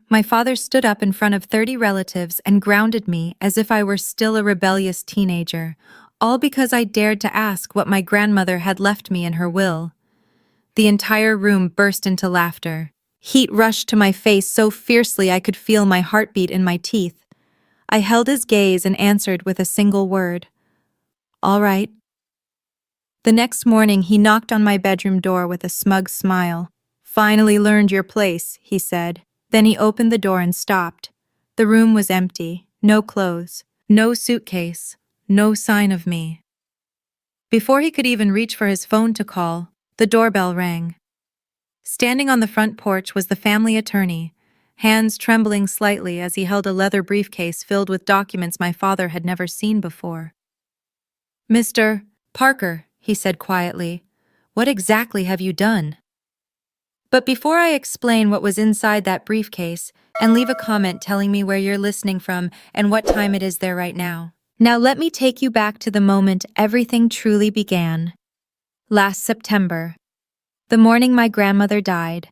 My father stood up in front of 30 relatives and grounded me as if I were still a rebellious teenager, all because I dared to ask what my grandmother had left me in her will. The entire room burst into laughter. Heat rushed to my face so fiercely I could feel my heartbeat in my teeth. I held his gaze and answered with a single word. "All right." The next morning he knocked on my bedroom door with a smug smile. "Finally learned your place," he said. Then he opened the door and stopped. The room was empty, no clothes, no suitcase, no sign of me. Before he could even reach for his phone to call, the doorbell rang. Standing on the front porch was the family attorney, hands trembling slightly as he held a leather briefcase filled with documents my father had never seen before. "Mr. Parker," he said quietly, "what exactly have you done?" But before I explain what was inside that briefcase, and leave a comment telling me where you're listening from and what time it is there right now, now let me take you back to the moment everything truly began. Last September. The morning my grandmother died.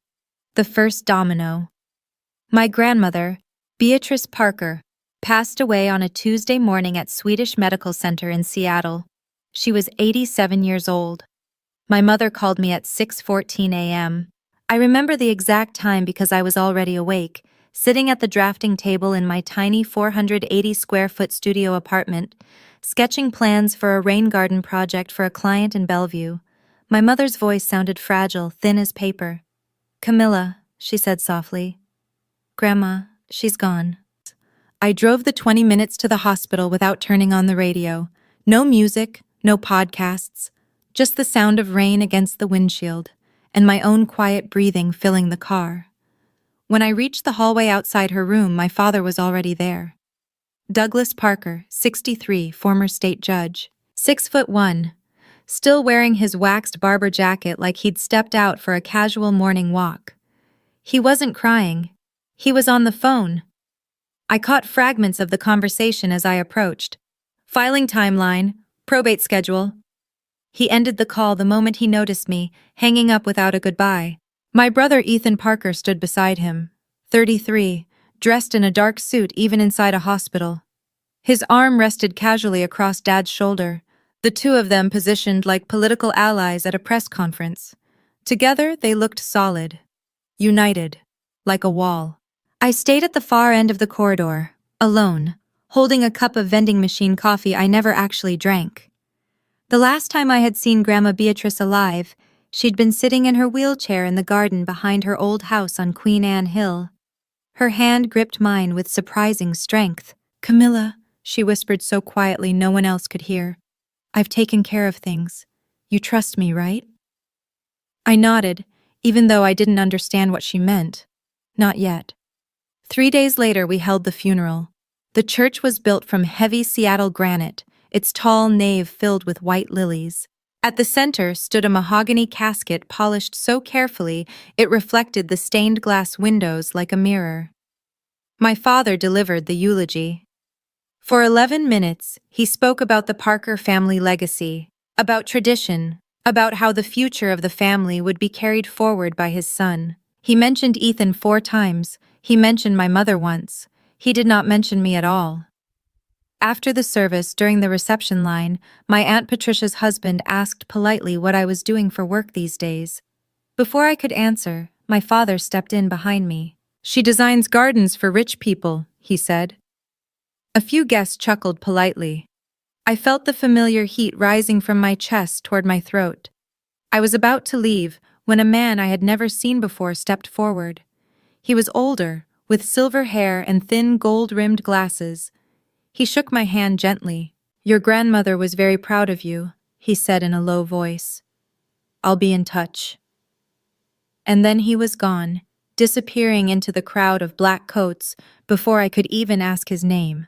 The first domino. My grandmother, Beatrice Parker, passed away on a Tuesday morning at Swedish Medical Center in Seattle. She was 87 years old. My mother called me at 6:14 a.m. I remember the exact time because I was already awake, sitting at the drafting table in my tiny 480-square-foot studio apartment, sketching plans for a rain garden project for a client in Bellevue. My mother's voice sounded fragile, thin as paper. "Camilla," she said softly. "Grandma, she's gone." I drove the 20 minutes to the hospital without turning on the radio. No music, no podcasts, just the sound of rain against the windshield, and my own quiet breathing filling the car. When I reached the hallway outside her room, my father was already there. Douglas Parker, 63, former state judge, 6'1", still wearing his waxed barber jacket like he'd stepped out for a casual morning walk. He wasn't crying. He was on the phone. I caught fragments of the conversation as I approached. Filing timeline, probate schedule. He ended the call the moment he noticed me, hanging up without a goodbye. My brother Ethan Parker stood beside him, 33, dressed in a dark suit even inside a hospital. His arm rested casually across Dad's shoulder, the two of them positioned like political allies at a press conference. Together, they looked solid, united, like a wall. I stayed at the far end of the corridor, alone, holding a cup of vending machine coffee I never actually drank. The last time I had seen Grandma Beatrice alive, she'd been sitting in her wheelchair in the garden behind her old house on Queen Anne Hill. Her hand gripped mine with surprising strength. "Camilla," she whispered so quietly no one else could hear. "I've taken care of things. You trust me, right?" I nodded, even though I didn't understand what she meant. Not yet. 3 days later, we held the funeral. The church was built from heavy Seattle granite, its tall nave filled with white lilies. At the center stood a mahogany casket polished so carefully it reflected the stained glass windows like a mirror. My father delivered the eulogy. For 11 minutes, he spoke about the Parker family legacy, about tradition, about how the future of the family would be carried forward by his son. He mentioned Ethan 4 times. He mentioned my mother once. He did not mention me at all. After the service, during the reception line, my Aunt Patricia's husband asked politely what I was doing for work these days. Before I could answer, my father stepped in behind me. "She designs gardens for rich people," he said. A few guests chuckled politely. I felt the familiar heat rising from my chest toward my throat. I was about to leave when a man I had never seen before stepped forward. He was older, with silver hair and thin gold-rimmed glasses. He shook my hand gently. "Your grandmother was very proud of you," he said in a low voice. "I'll be in touch." And then he was gone, disappearing into the crowd of black coats before I could even ask his name.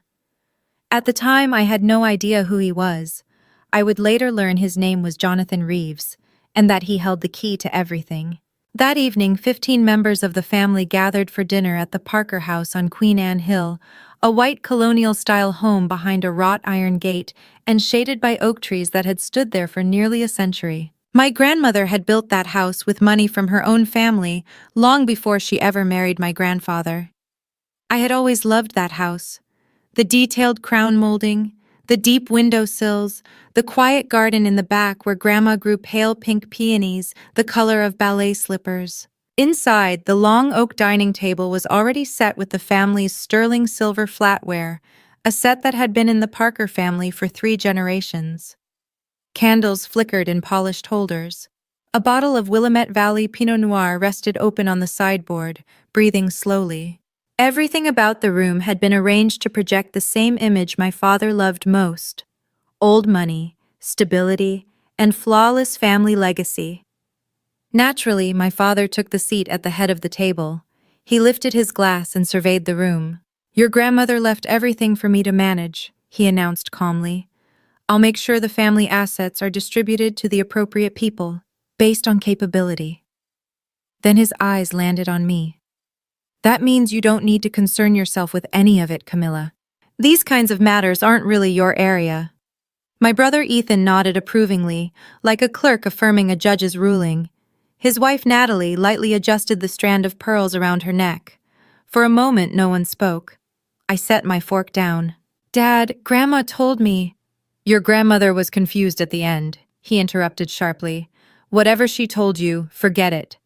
At the time, I had no idea who he was. I would later learn his name was Jonathan Reeves, and that he held the key to everything. That evening, 15 members of the family gathered for dinner at the Parker house on Queen Anne Hill, a white colonial-style home behind a wrought iron gate and shaded by oak trees that had stood there for nearly a century. My grandmother had built that house with money from her own family long before she ever married my grandfather. I had always loved that house. The detailed crown molding, the deep windowsills, the quiet garden in the back where Grandma grew pale pink peonies, the color of ballet slippers. Inside, the long oak dining table was already set with the family's sterling silver flatware, a set that had been in the Parker family for 3 generations. Candles flickered in polished holders. A bottle of Willamette Valley Pinot Noir rested open on the sideboard, breathing slowly. Everything about the room had been arranged to project the same image my father loved most: old money, stability, and flawless family legacy. Naturally, my father took the seat at the head of the table. He lifted his glass and surveyed the room. "Your grandmother left everything for me to manage," he announced calmly. "I'll make sure the family assets are distributed to the appropriate people, based on capability." Then his eyes landed on me. "That means you don't need to concern yourself with any of it, Camilla. These kinds of matters aren't really your area." My brother Ethan nodded approvingly, like a clerk affirming a judge's ruling. His wife Natalie lightly adjusted the strand of pearls around her neck. For a moment, no one spoke. I set my fork down. "Dad, Grandma told me—" "Your grandmother was confused at the end," he interrupted sharply. "Whatever she told you, forget it."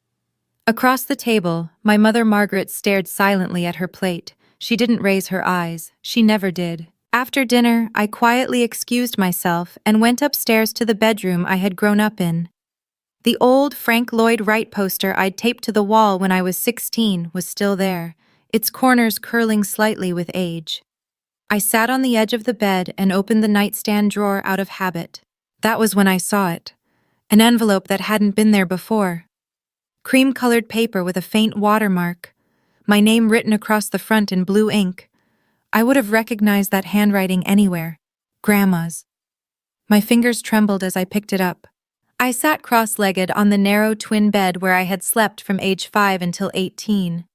Across the table, my mother Margaret stared silently at her plate. She didn't raise her eyes. She never did. After dinner, I quietly excused myself and went upstairs to the bedroom I had grown up in. The old Frank Lloyd Wright poster I'd taped to the wall when I was 16 was still there, its corners curling slightly with age. I sat on the edge of the bed and opened the nightstand drawer out of habit. That was when I saw it. An envelope that hadn't been there before. Cream-colored paper with a faint watermark. My name written across the front in blue ink. I would have recognized that handwriting anywhere. Grandma's. My fingers trembled as I picked it up. I sat cross-legged on the narrow twin bed where I had slept from age 5 until 18.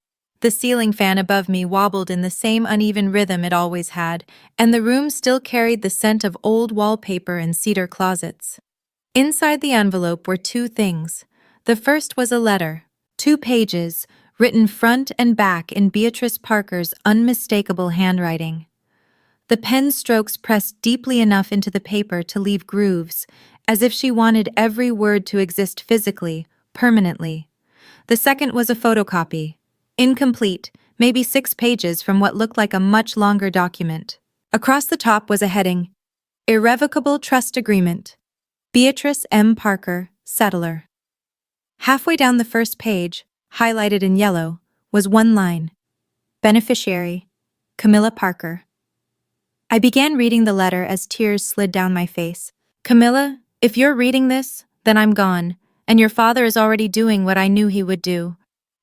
The ceiling fan above me wobbled in the same uneven rhythm it always had, and the room still carried the scent of old wallpaper and cedar closets. Inside the envelope were 2 things. The first was a letter, 2 pages, written front and back in Beatrice Parker's unmistakable handwriting. The pen strokes pressed deeply enough into the paper to leave grooves, as if she wanted every word to exist physically, permanently. The second was a photocopy. Incomplete, maybe 6 pages from what looked like a much longer document. Across the top was a heading: Irrevocable Trust Agreement. Beatrice M. Parker, Settler. Halfway down the first page, highlighted in yellow, was 1 line: Beneficiary, Camilla Parker. I began reading the letter as tears slid down my face. "Camilla, if you're reading this, then I'm gone, and your father is already doing what I knew he would do.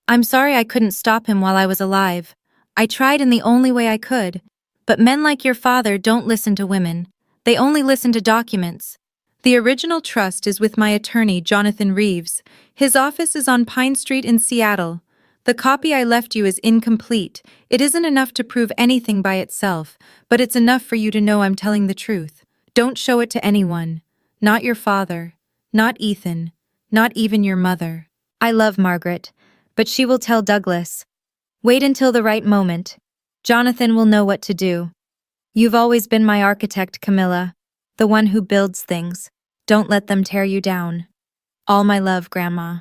I'm sorry I couldn't stop him while I was alive. I tried in the only way I could, but men like your father don't listen to women. They only listen to documents. The original trust is with my attorney, Jonathan Reeves. His office is on Pine Street in Seattle. The copy I left you is incomplete. It isn't enough to prove anything by itself, but it's enough for you to know I'm telling the truth. Don't show it to anyone. Not your father. Not Ethan. Not even your mother. I love Margaret, but she will tell Douglas. Wait until the right moment. Jonathan will know what to do. You've always been my architect, Camilla, the one who builds things. Don't let them tear you down. All my love, Grandma."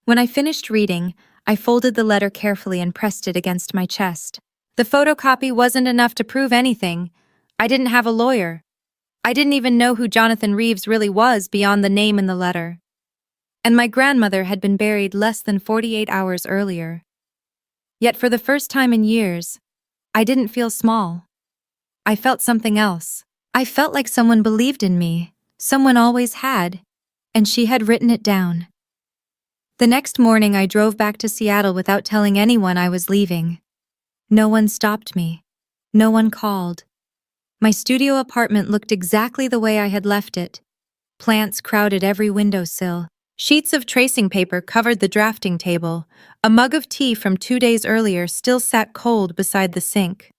When I finished reading, I folded the letter carefully and pressed it against my chest. The photocopy wasn't enough to prove anything. I didn't have a lawyer. I didn't even know who Jonathan Reeves really was beyond the name in the letter. And my grandmother had been buried less than 48 hours earlier. Yet for the first time in years, I didn't feel small. I felt something else. I felt like someone believed in me. Someone always had. And she had written it down. The next morning I drove back to Seattle without telling anyone I was leaving. No one stopped me. No one called. My studio apartment looked exactly the way I had left it. Plants crowded every windowsill. Sheets of tracing paper covered the drafting table. A mug of tea from 2 days earlier still sat cold beside the sink.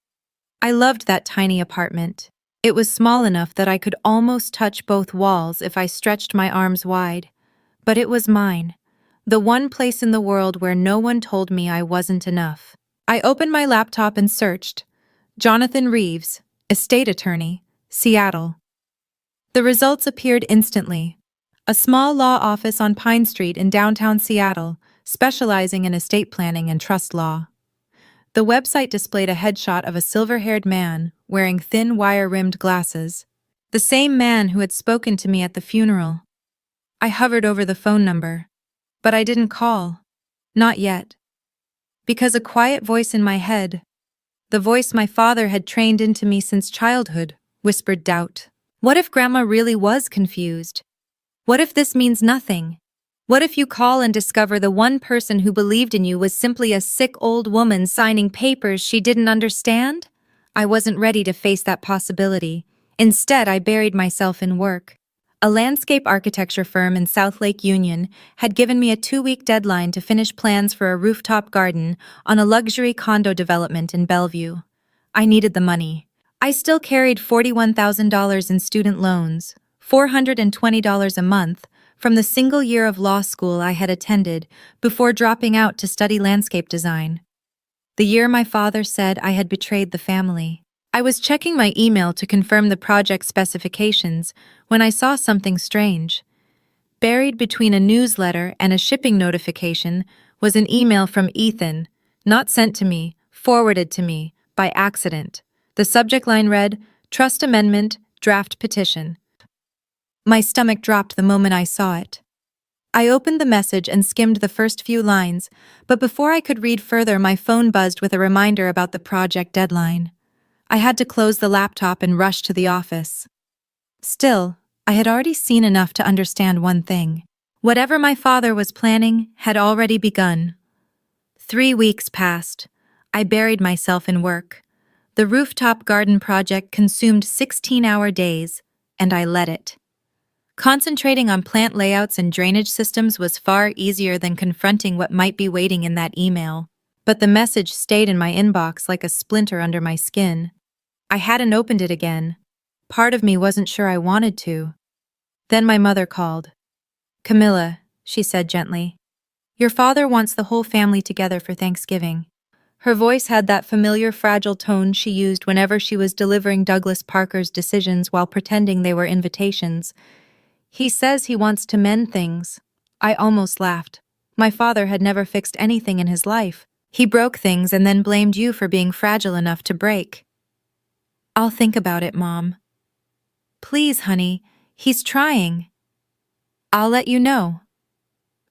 I loved that tiny apartment. It was small enough that I could almost touch both walls if I stretched my arms wide. But it was mine. The one place in the world where no one told me I wasn't enough. I opened my laptop and searched. Jonathan Reeves, estate attorney, Seattle. The results appeared instantly. A small law office on Pine Street in downtown Seattle, specializing in estate planning and trust law. The website displayed a headshot of a silver-haired man wearing thin wire-rimmed glasses. The same man who had spoken to me at the funeral. I hovered over the phone number. But I didn't call. Not yet. Because a quiet voice in my head, the voice my father had trained into me since childhood, whispered doubt. What if Grandma really was confused? What if this means nothing? What if you call and discover the one person who believed in you was simply a sick old woman signing papers she didn't understand? I wasn't ready to face that possibility. Instead, I buried myself in work. A landscape architecture firm in South Lake Union had given me a 2-week deadline to finish plans for a rooftop garden on a luxury condo development in Bellevue. I needed the money. I still carried $41,000 in student loans, $420 a month, from the single year of law school I had attended before dropping out to study landscape design. The year my father said I had betrayed the family. I was checking my email to confirm the project specifications when I saw something strange. Buried between a newsletter and a shipping notification was an email from Ethan, not sent to me, forwarded to me, by accident. The subject line read, "Trust Amendment, Draft Petition." My stomach dropped the moment I saw it. I opened the message and skimmed the first few lines, but before I could read further, my phone buzzed with a reminder about the project deadline. I had to close the laptop and rush to the office. Still, I had already seen enough to understand one thing. Whatever my father was planning had already begun. 3 weeks passed. I buried myself in work. The rooftop garden project consumed 16-hour days, and I let it. Concentrating on plant layouts and drainage systems was far easier than confronting what might be waiting in that email. But the message stayed in my inbox like a splinter under my skin. I hadn't opened it again. Part of me wasn't sure I wanted to. Then my mother called. "Camilla," she said gently. "Your father wants the whole family together for Thanksgiving." Her voice had that familiar fragile tone she used whenever she was delivering Douglas Parker's decisions while pretending they were invitations. "He says he wants to mend things." I almost laughed. My father had never fixed anything in his life. He broke things and then blamed you for being fragile enough to break. "I'll think about it, Mom." "Please, honey, he's trying." "I'll let you know."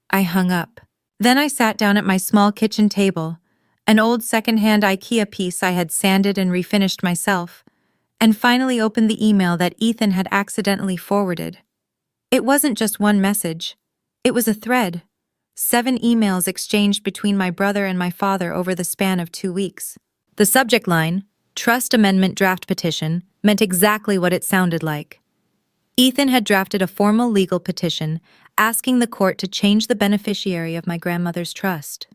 I hung up. Then I sat down at my small kitchen table, an old second-hand IKEA piece I had sanded and refinished myself, and finally opened the email that Ethan had accidentally forwarded. It wasn't just one message. It was a thread. 7 emails exchanged between my brother and my father over the span of 2 weeks. The subject line, "Trust Amendment Draft Petition," meant exactly what it sounded like. Ethan had drafted a formal legal petition asking the court to change the beneficiary of my grandmother's trust.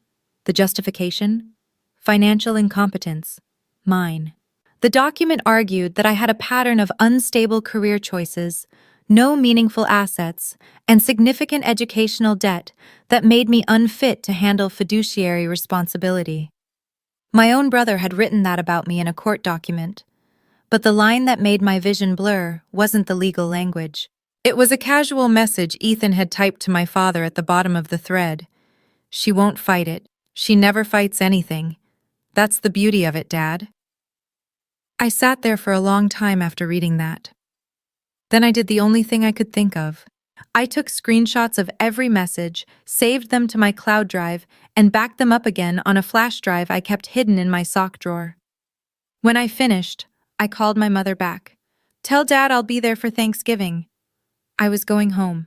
The justification? Financial incompetence. Mine. The document argued that I had a pattern of unstable career choices, no meaningful assets, and significant educational debt that made me unfit to handle fiduciary responsibility. My own brother had written that about me in a court document, but the line that made my vision blur wasn't the legal language. It was a casual message Ethan had typed to my father at the bottom of the thread. "She won't fight it. She never fights anything. That's the beauty of it, Dad." I sat there for a long time after reading that. Then I did the only thing I could think of. I took screenshots of every message, saved them to my cloud drive, and backed them up again on a flash drive I kept hidden in my sock drawer. When I finished, I called my mother back. "Tell Dad I'll be there for Thanksgiving." I was going home,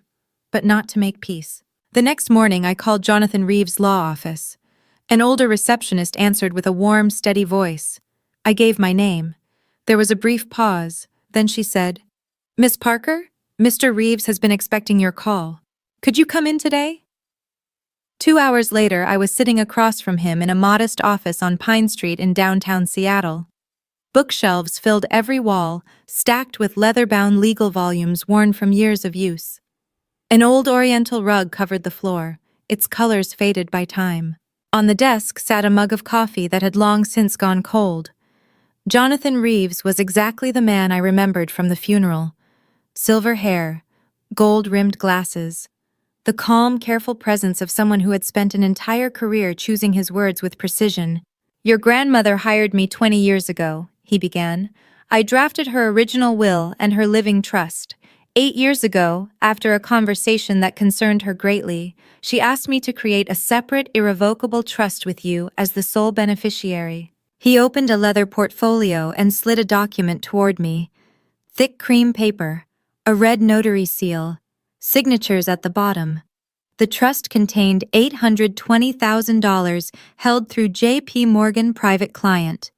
but not to make peace. The next morning, I called Jonathan Reeves' law office. An older receptionist answered with a warm, steady voice. I gave my name. There was a brief pause, then she said, "Miss Parker? Mr. Reeves has been expecting your call. Could you come in today?" 2 hours later, I was sitting across from him in a modest office on Pine Street in downtown Seattle. Bookshelves filled every wall, stacked with leather-bound legal volumes worn from years of use. An old oriental rug covered the floor, its colors faded by time. On the desk sat a mug of coffee that had long since gone cold. Jonathan Reeves was exactly the man I remembered from the funeral. Silver hair, gold-rimmed glasses, the calm, careful presence of someone who had spent an entire career choosing his words with precision. "Your grandmother hired me 20 years ago," he began. "I drafted her original will and her living trust. 8 years ago, after a conversation that concerned her greatly, she asked me to create a separate, irrevocable trust with you as the sole beneficiary." He opened a leather portfolio and slid a document toward me. Thick cream paper, a red notary seal, signatures at the bottom. The trust contained $820,000 held through J.P. Morgan Private Client.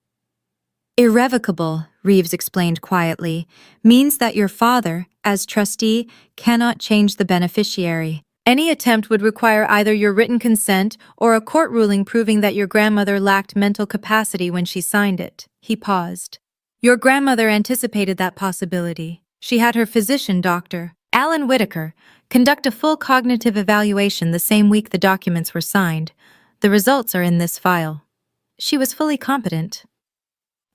"Irrevocable," Reeves explained quietly, "means that your father, as trustee, cannot change the beneficiary. Any attempt would require either your written consent or a court ruling proving that your grandmother lacked mental capacity when she signed it." He paused. "Your grandmother anticipated that possibility. She had her physician, Dr. Alan Whitaker, conduct a full cognitive evaluation the same week the documents were signed. The results are in this file. She was fully competent."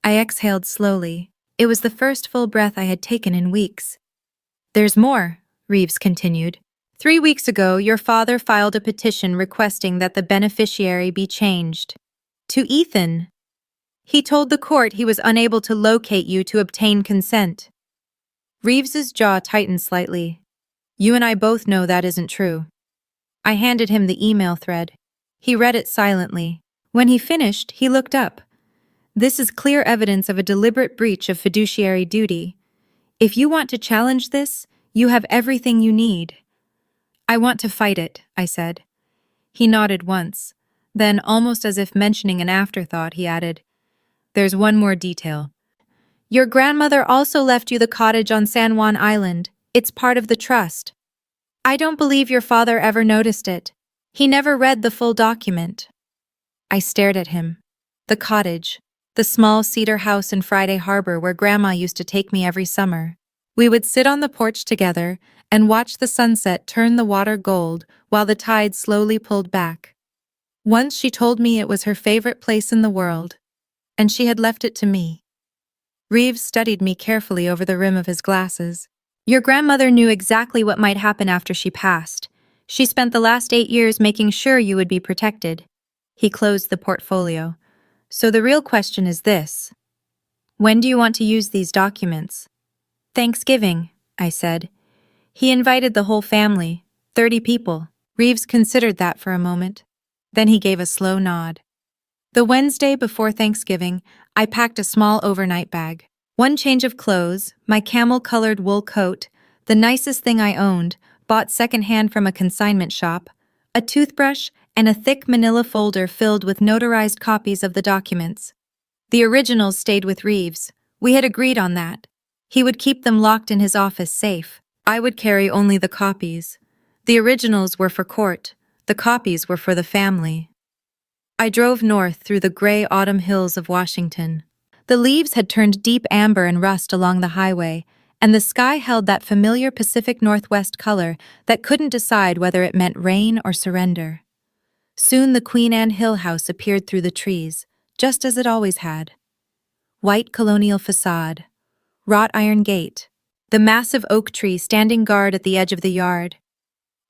I exhaled slowly. It was the first full breath I had taken in weeks. "There's more," Reeves continued. "3 weeks ago, your father filed a petition requesting that the beneficiary be changed to Ethan. He told the court he was unable to locate you to obtain consent." Reeves's jaw tightened slightly. "You and I both know that isn't true." I handed him the email thread. He read it silently. When he finished, he looked up. "This is clear evidence of a deliberate breach of fiduciary duty. If you want to challenge this, you have everything you need." "I want to fight it," I said. He nodded once. Then, almost as if mentioning an afterthought, he added, "There's one more detail. Your grandmother also left you the cottage on San Juan Island. It's part of the trust. I don't believe your father ever noticed it. He never read the full document." I stared at him. The cottage, the small cedar house in Friday Harbor where Grandma used to take me every summer. We would sit on the porch together and watch the sunset turn the water gold while the tide slowly pulled back. Once she told me it was her favorite place in the world, and she had left it to me. Reeves studied me carefully over the rim of his glasses. "Your grandmother knew exactly what might happen after she passed. She spent the last 8 years making sure you would be protected." He closed the portfolio. "So the real question is this. When do you want to use these documents?" "Thanksgiving," I said. "He invited the whole family, 30 people. Reeves considered that for a moment. Then he gave a slow nod. "The Wednesday before Thanksgiving, I packed a small overnight bag. One change of clothes, my camel-colored wool coat, the nicest thing I owned, bought secondhand from a consignment shop, a toothbrush, and a thick manila folder filled with notarized copies of the documents. The originals stayed with Reeves. We had agreed on that. He would keep them locked in his office safe. I would carry only the copies. The originals were for court. The copies were for the family." I drove north through the gray autumn hills of Washington. The leaves had turned deep amber and rust along the highway, and the sky held that familiar Pacific Northwest color that couldn't decide whether it meant rain or surrender. Soon the Queen Anne Hill house appeared through the trees, just as it always had. White colonial facade, wrought iron gate, the massive oak tree standing guard at the edge of the yard.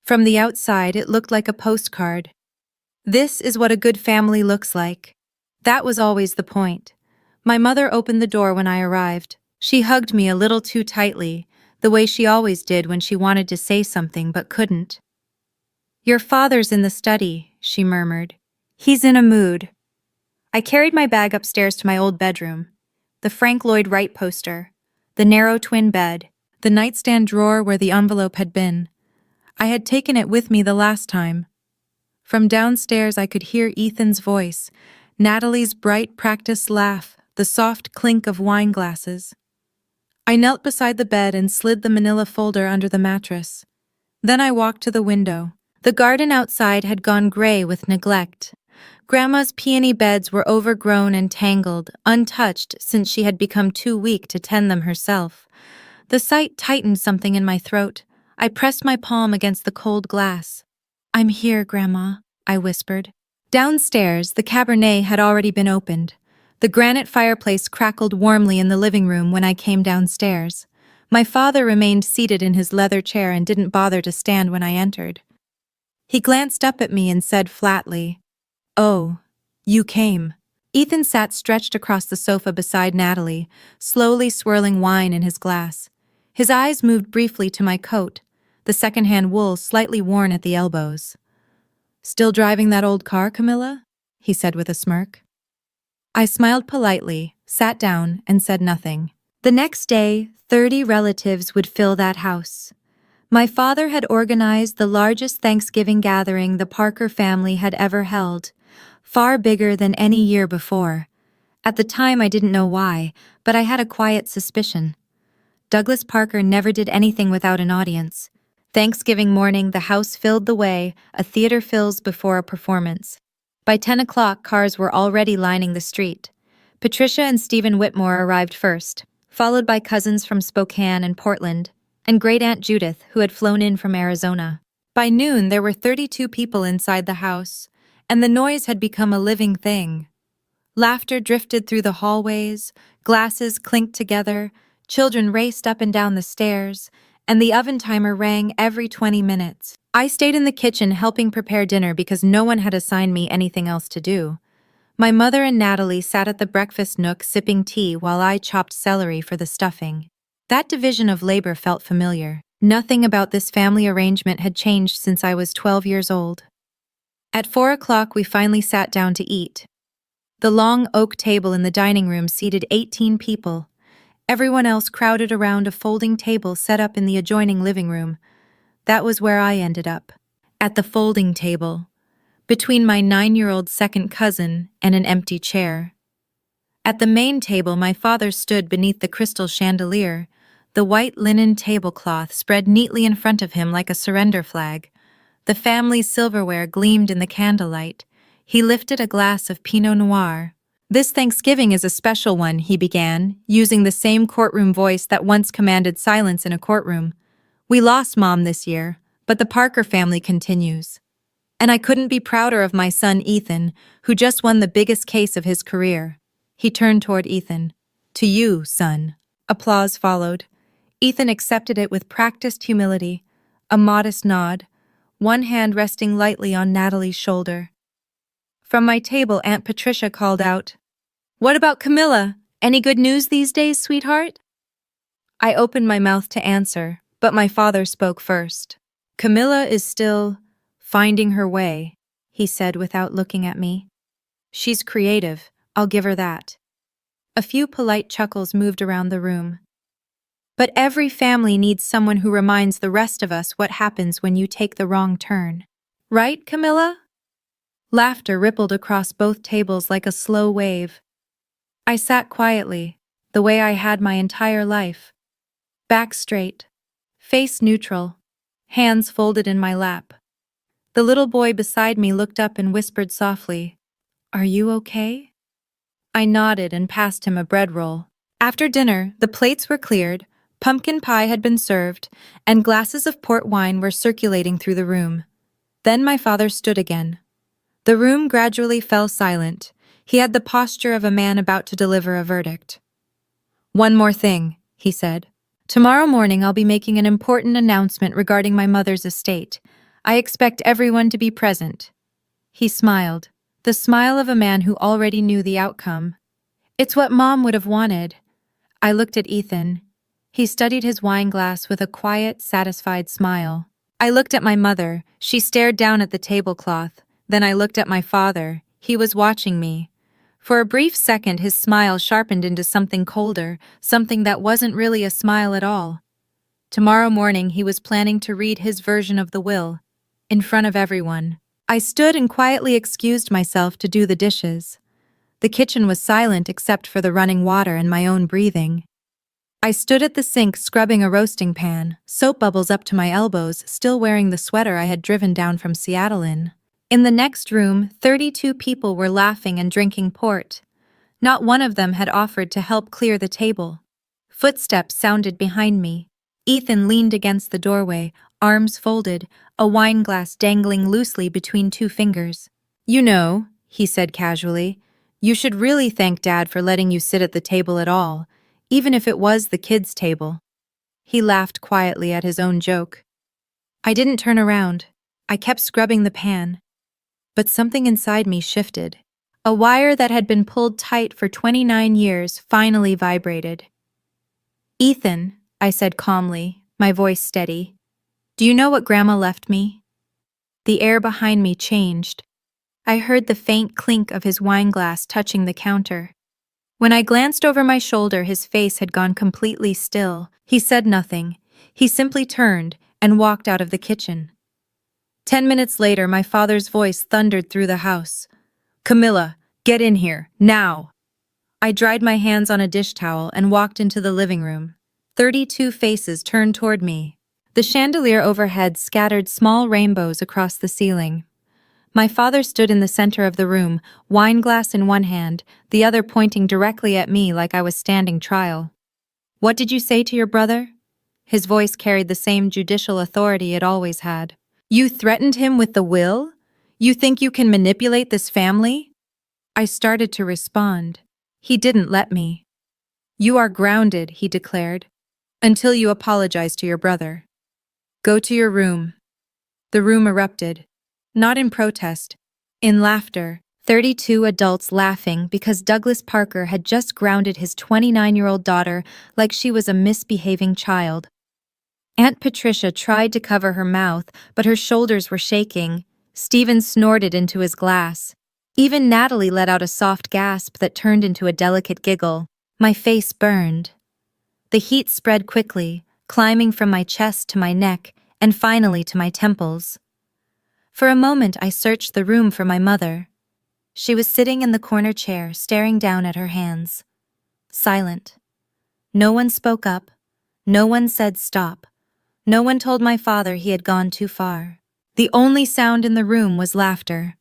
From the outside, it looked like a postcard. This is what a good family looks like. That was always the point. My mother opened the door when I arrived. She hugged me a little too tightly, the way she always did when she wanted to say something but couldn't. "Your father's in the study," she murmured. "He's in a mood." I carried my bag upstairs to my old bedroom. The Frank Lloyd Wright poster, the narrow twin bed, the nightstand drawer where the envelope had been. I had taken it with me the last time. From downstairs I could hear Ethan's voice, Natalie's bright practiced laugh, the soft clink of wine glasses. I knelt beside the bed and slid the manila folder under the mattress. Then I walked to the window. The garden outside had gone gray with neglect. Grandma's peony beds were overgrown and tangled, untouched since she had become too weak to tend them herself. The sight tightened something in my throat. I pressed my palm against the cold glass. "I'm here, Grandma," I whispered. Downstairs, the Cabernet had already been opened. The granite fireplace crackled warmly in the living room when I came downstairs. My father remained seated in his leather chair and didn't bother to stand when I entered. He glanced up at me and said flatly, "Oh, you came." Ethan sat stretched across the sofa beside Natalie, slowly swirling wine in his glass. His eyes moved briefly to my coat, the second-hand wool slightly worn at the elbows. "Still driving that old car, Camilla?" he said with a smirk. I smiled politely, sat down, and said nothing. The next day, 30 relatives would fill that house. My father had organized the largest Thanksgiving gathering the Parker family had ever held, far bigger than any year before. At the time, I didn't know why, but I had a quiet suspicion. Douglas Parker never did anything without an audience. Thanksgiving morning, the house filled the way a theater fills before a performance. By 10 o'clock, cars were already lining the street. Patricia and Stephen Whitmore arrived first, followed by cousins from Spokane and Portland, and great-aunt Judith, who had flown in from Arizona. By noon, there were 32 people inside the house, and the noise had become a living thing. Laughter drifted through the hallways, glasses clinked together, children raced up and down the stairs, and the oven timer rang every 20 minutes. I stayed in the kitchen helping prepare dinner because no one had assigned me anything else to do. My mother and Natalie sat at the breakfast nook sipping tea while I chopped celery for the stuffing. That division of labor felt familiar. Nothing about this family arrangement had changed since I was 12 years old. At 4 o'clock, we finally sat down to eat. The long oak table in the dining room seated 18 people. Everyone else crowded around a folding table set up in the adjoining living room. That was where I ended up. At the folding table, between my 9-year-old second cousin and an empty chair. At the main table, my father stood beneath the crystal chandelier, the white linen tablecloth spread neatly in front of him like a surrender flag. The family's silverware gleamed in the candlelight. He lifted a glass of Pinot Noir. "This Thanksgiving is a special one," he began, using the same courtroom voice that once commanded silence in a courtroom. "We lost Mom this year, but the Parker family continues. And I couldn't be prouder of my son Ethan, who just won the biggest case of his career." He turned toward Ethan. "To you, son." Applause followed. Ethan accepted it with practiced humility, a modest nod, one hand resting lightly on Natalie's shoulder. From my table, Aunt Patricia called out, "What about Camilla? Any good news these days, sweetheart?" I opened my mouth to answer, but my father spoke first. "Camilla is still finding her way," he said without looking at me. "She's creative, I'll give her that." A few polite chuckles moved around the room. "But every family needs someone who reminds the rest of us what happens when you take the wrong turn. Right, Camilla?" Laughter rippled across both tables like a slow wave. I sat quietly, the way I had my entire life. Back straight, face neutral, hands folded in my lap. The little boy beside me looked up and whispered softly, "Are you okay?" I nodded and passed him a bread roll. After dinner, the plates were cleared, pumpkin pie had been served, and glasses of port wine were circulating through the room. Then my father stood again. The room gradually fell silent. He had the posture of a man about to deliver a verdict. "One more thing," he said. "Tomorrow morning I'll be making an important announcement regarding my mother's estate. I expect everyone to be present." He smiled, the smile of a man who already knew the outcome. "It's what Mom would have wanted." I looked at Ethan. He studied his wine glass with a quiet, satisfied smile. I looked at my mother. She stared down at the tablecloth. Then I looked at my father. He was watching me. For a brief second, his smile sharpened into something colder, something that wasn't really a smile at all. Tomorrow morning, he was planning to read his version of the will, in front of everyone. I stood and quietly excused myself to do the dishes. The kitchen was silent except for the running water and my own breathing. I stood at the sink scrubbing a roasting pan, soap bubbles up to my elbows, still wearing the sweater I had driven down from Seattle in. In the next room, 32 people were laughing and drinking port. Not one of them had offered to help clear the table. Footsteps sounded behind me. Ethan leaned against the doorway, arms folded, a wine glass dangling loosely between two fingers. You know, he said casually, you should really thank Dad for letting you sit at the table at all, even if it was the kids' table. He laughed quietly at his own joke. I didn't turn around. I kept scrubbing the pan. But something inside me shifted. A wire that had been pulled tight for 29 years finally vibrated. Ethan, I said calmly, my voice steady, do you know what Grandma left me? The air behind me changed. I heard the faint clink of his wineglass touching the counter. When I glanced over my shoulder, his face had gone completely still. He said nothing. He simply turned and walked out of the kitchen. 10 minutes later, my father's voice thundered through the house. Camilla, get in here, now! I dried my hands on a dish towel and walked into the living room. 32 faces turned toward me. The chandelier overhead scattered small rainbows across the ceiling. My father stood in the center of the room, wineglass in one hand, the other pointing directly at me like I was standing trial. What did you say to your brother? His voice carried the same judicial authority it always had. You threatened him with the will? You think you can manipulate this family? I started to respond. He didn't let me. You are grounded, he declared, until you apologize to your brother. Go to your room. The room erupted. Not in protest, in laughter. 32 adults laughing because Douglas Parker had just grounded his 29-year-old daughter like she was a misbehaving child. Aunt Patricia tried to cover her mouth, but her shoulders were shaking. Stephen snorted into his glass. Even Natalie let out a soft gasp that turned into a delicate giggle. My face burned. The heat spread quickly, climbing from my chest to my neck, and finally to my temples. For a moment I searched the room for my mother. She was sitting in the corner chair, staring down at her hands. Silent. No one spoke up. No one said stop. No one told my father he had gone too far. The only sound in the room was laughter.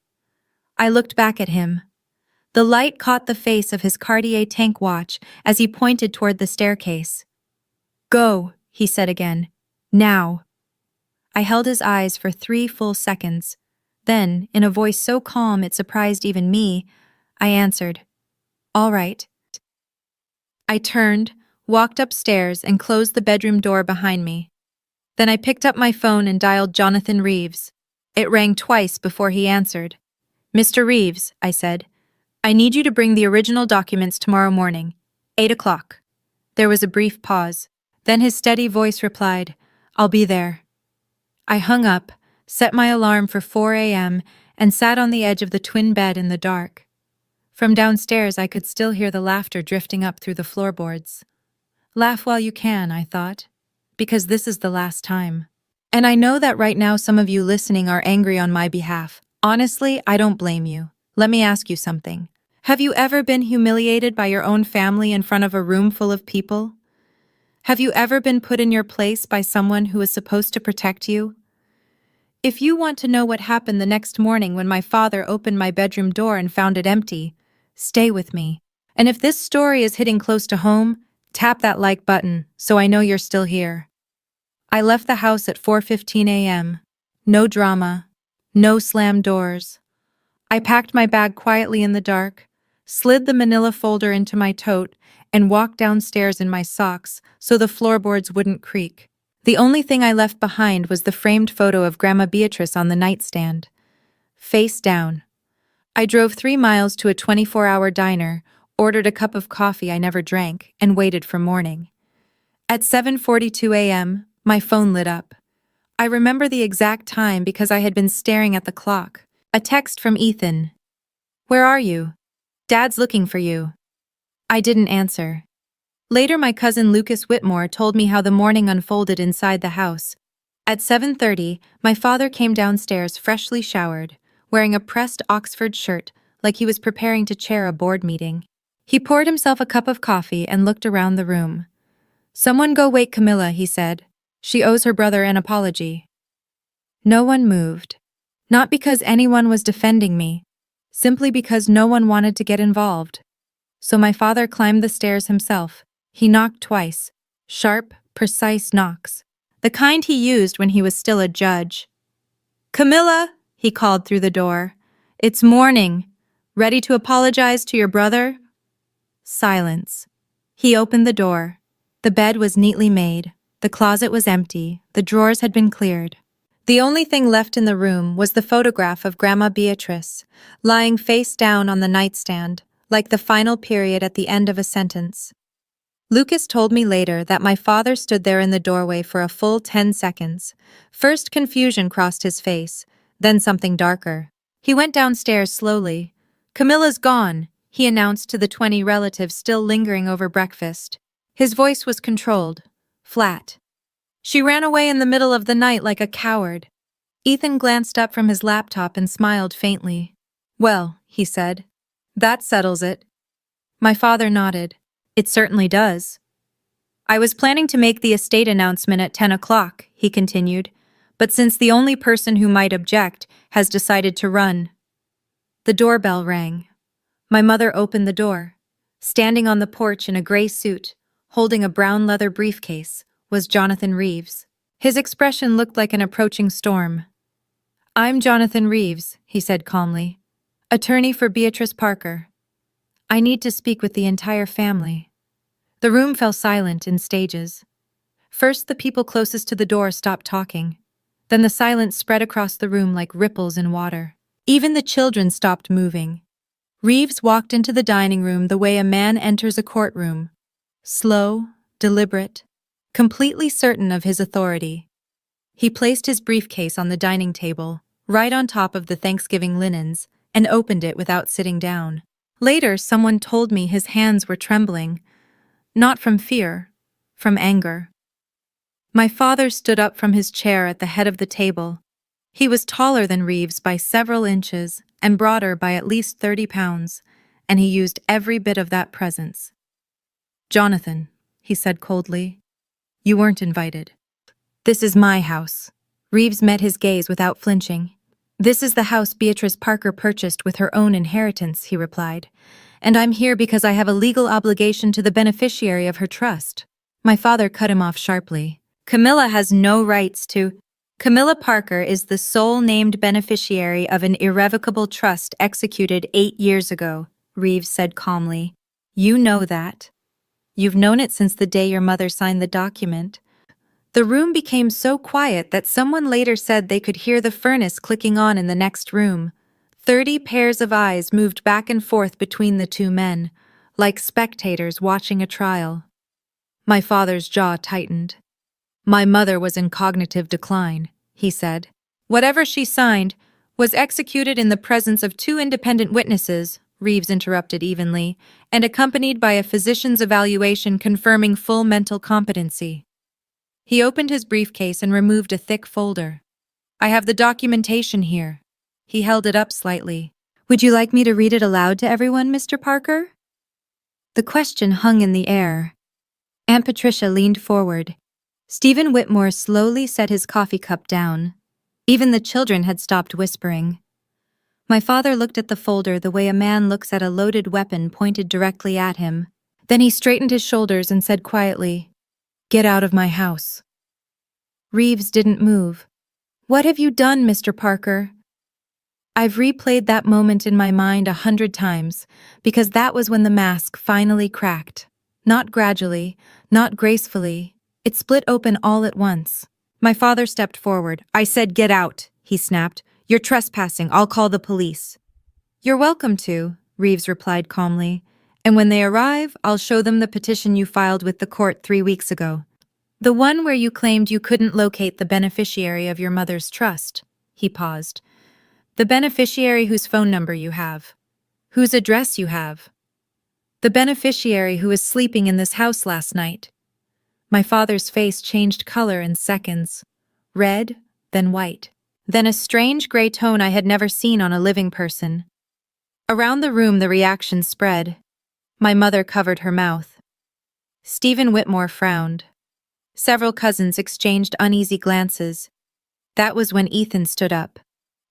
I looked back at him. The light caught the face of his Cartier tank watch as he pointed toward the staircase. Go, he said again. Now. I held his eyes for 3 full seconds. Then, in a voice so calm it surprised even me, I answered, All right. I turned, walked upstairs, and closed the bedroom door behind me. Then I picked up my phone and dialed Jonathan Reeves. It rang twice before he answered. Mr. Reeves, I said, I need you to bring the original documents tomorrow morning, 8 o'clock. There was a brief pause. Then his steady voice replied, I'll be there. I hung up, set my alarm for 4 a.m., and sat on the edge of the twin bed in the dark. From downstairs I could still hear the laughter drifting up through the floorboards. Laugh while you can, I thought, because this is the last time. And I know that right now some of you listening are angry on my behalf. Honestly, I don't blame you. Let me ask you something. Have you ever been humiliated by your own family in front of a room full of people? Have you ever been put in your place by someone who is supposed to protect you? If you want to know what happened the next morning when my father opened my bedroom door and found it empty, stay with me. And if this story is hitting close to home, tap that like button so I know you're still here. I left the house at 4:15 a.m. No drama, no slammed doors. I packed my bag quietly in the dark, slid the manila folder into my tote, and walked downstairs in my socks so the floorboards wouldn't creak. The only thing I left behind was the framed photo of Grandma Beatrice on the nightstand, face down. I drove 3 miles to a 24-hour diner, ordered a cup of coffee I never drank, and waited for morning. At 7:42 a.m., my phone lit up. I remember the exact time because I had been staring at the clock. A text from Ethan. Where are you? Dad's looking for you. I didn't answer. Later, my cousin Lucas Whitmore told me how the morning unfolded inside the house. At 7:30, my father came downstairs freshly showered, wearing a pressed Oxford shirt like he was preparing to chair a board meeting. He poured himself a cup of coffee and looked around the room. Someone go wake Camilla, he said. She owes her brother an apology. No one moved. Not because anyone was defending me, simply because no one wanted to get involved. So my father climbed the stairs himself. He knocked twice, sharp, precise knocks, the kind he used when he was still a judge. Camilla, he called through the door. It's morning. Ready to apologize to your brother? Silence. He opened the door. The bed was neatly made. The closet was empty. The drawers had been cleared. The only thing left in the room was the photograph of Grandma Beatrice, lying face down on the nightstand, like the final period at the end of a sentence. Lucas told me later that my father stood there in the doorway for a full 10 seconds. First confusion crossed his face, then something darker. He went downstairs slowly. "Camilla's gone," he announced to the 20 relatives still lingering over breakfast. His voice was controlled, flat. "She ran away in the middle of the night like a coward." Ethan glanced up from his laptop and smiled faintly. "Well," he said, "that settles it." My father nodded. "It certainly does." "I was planning to make the estate announcement at 10 o'clock, he continued, "but since the only person who might object has decided to run." The doorbell rang. My mother opened the door. Standing on the porch in a gray suit, holding a brown leather briefcase, was Jonathan Reeves. His expression looked like an approaching storm. "I'm Jonathan Reeves," he said calmly, "attorney for Beatrice Parker. I need to speak with the entire family." The room fell silent in stages. First, the people closest to the door stopped talking. Then the silence spread across the room like ripples in water. Even the children stopped moving. Reeves walked into the dining room the way a man enters a courtroom. Slow, deliberate, completely certain of his authority. He placed his briefcase on the dining table, right on top of the Thanksgiving linens, and opened it without sitting down. Later, someone told me his hands were trembling, not from fear, from anger. My father stood up from his chair at the head of the table. He was taller than Reeves by several inches and broader by at least 30 pounds, and he used every bit of that presence. "Jonathan," he said coldly, "you weren't invited. This is my house." Reeves met his gaze without flinching. "This is the house Beatrice Parker purchased with her own inheritance," he replied, "and I'm here because I have a legal obligation to the beneficiary of her trust." My father cut him off sharply. "Camilla has no rights to—" "Camilla Parker is the sole named beneficiary of an irrevocable trust executed 8 years ago," Reeves said calmly. "You know that. You've known it since the day your mother signed the document." The room became so quiet that someone later said they could hear the furnace clicking on in the next room. 30 pairs of eyes moved back and forth between the two men, like spectators watching a trial. My father's jaw tightened. "My mother was in cognitive decline," he said. "Whatever she signed was executed in the presence of 2 independent witnesses," Reeves interrupted evenly, "and accompanied by a physician's evaluation confirming full mental competency." He opened his briefcase and removed a thick folder. "I have the documentation here." He held it up slightly. "Would you like me to read it aloud to everyone, Mr. Parker?" The question hung in the air. Aunt Patricia leaned forward. Stephen Whitmore slowly set his coffee cup down. Even the children had stopped whispering. My father looked at the folder the way a man looks at a loaded weapon pointed directly at him. Then he straightened his shoulders and said quietly, "Get out of my house." Reeves didn't move. "What have you done, Mr. Parker?" I've replayed that moment in my mind 100 times, because that was when the mask finally cracked. Not gradually, not gracefully. It split open all at once. My father stepped forward. "I said get out," he snapped. "You're trespassing. I'll call the police." "You're welcome to," Reeves replied calmly. "And when they arrive, I'll show them the petition you filed with the court 3 weeks ago. The one where you claimed you couldn't locate the beneficiary of your mother's trust." He paused. "The beneficiary whose phone number you have. Whose address you have. The beneficiary who was sleeping in this house last night." My father's face changed color in seconds. Red, then white. Then a strange gray tone I had never seen on a living person. Around the room the reaction spread. My mother covered her mouth. Stephen Whitmore frowned. Several cousins exchanged uneasy glances. That was when Ethan stood up.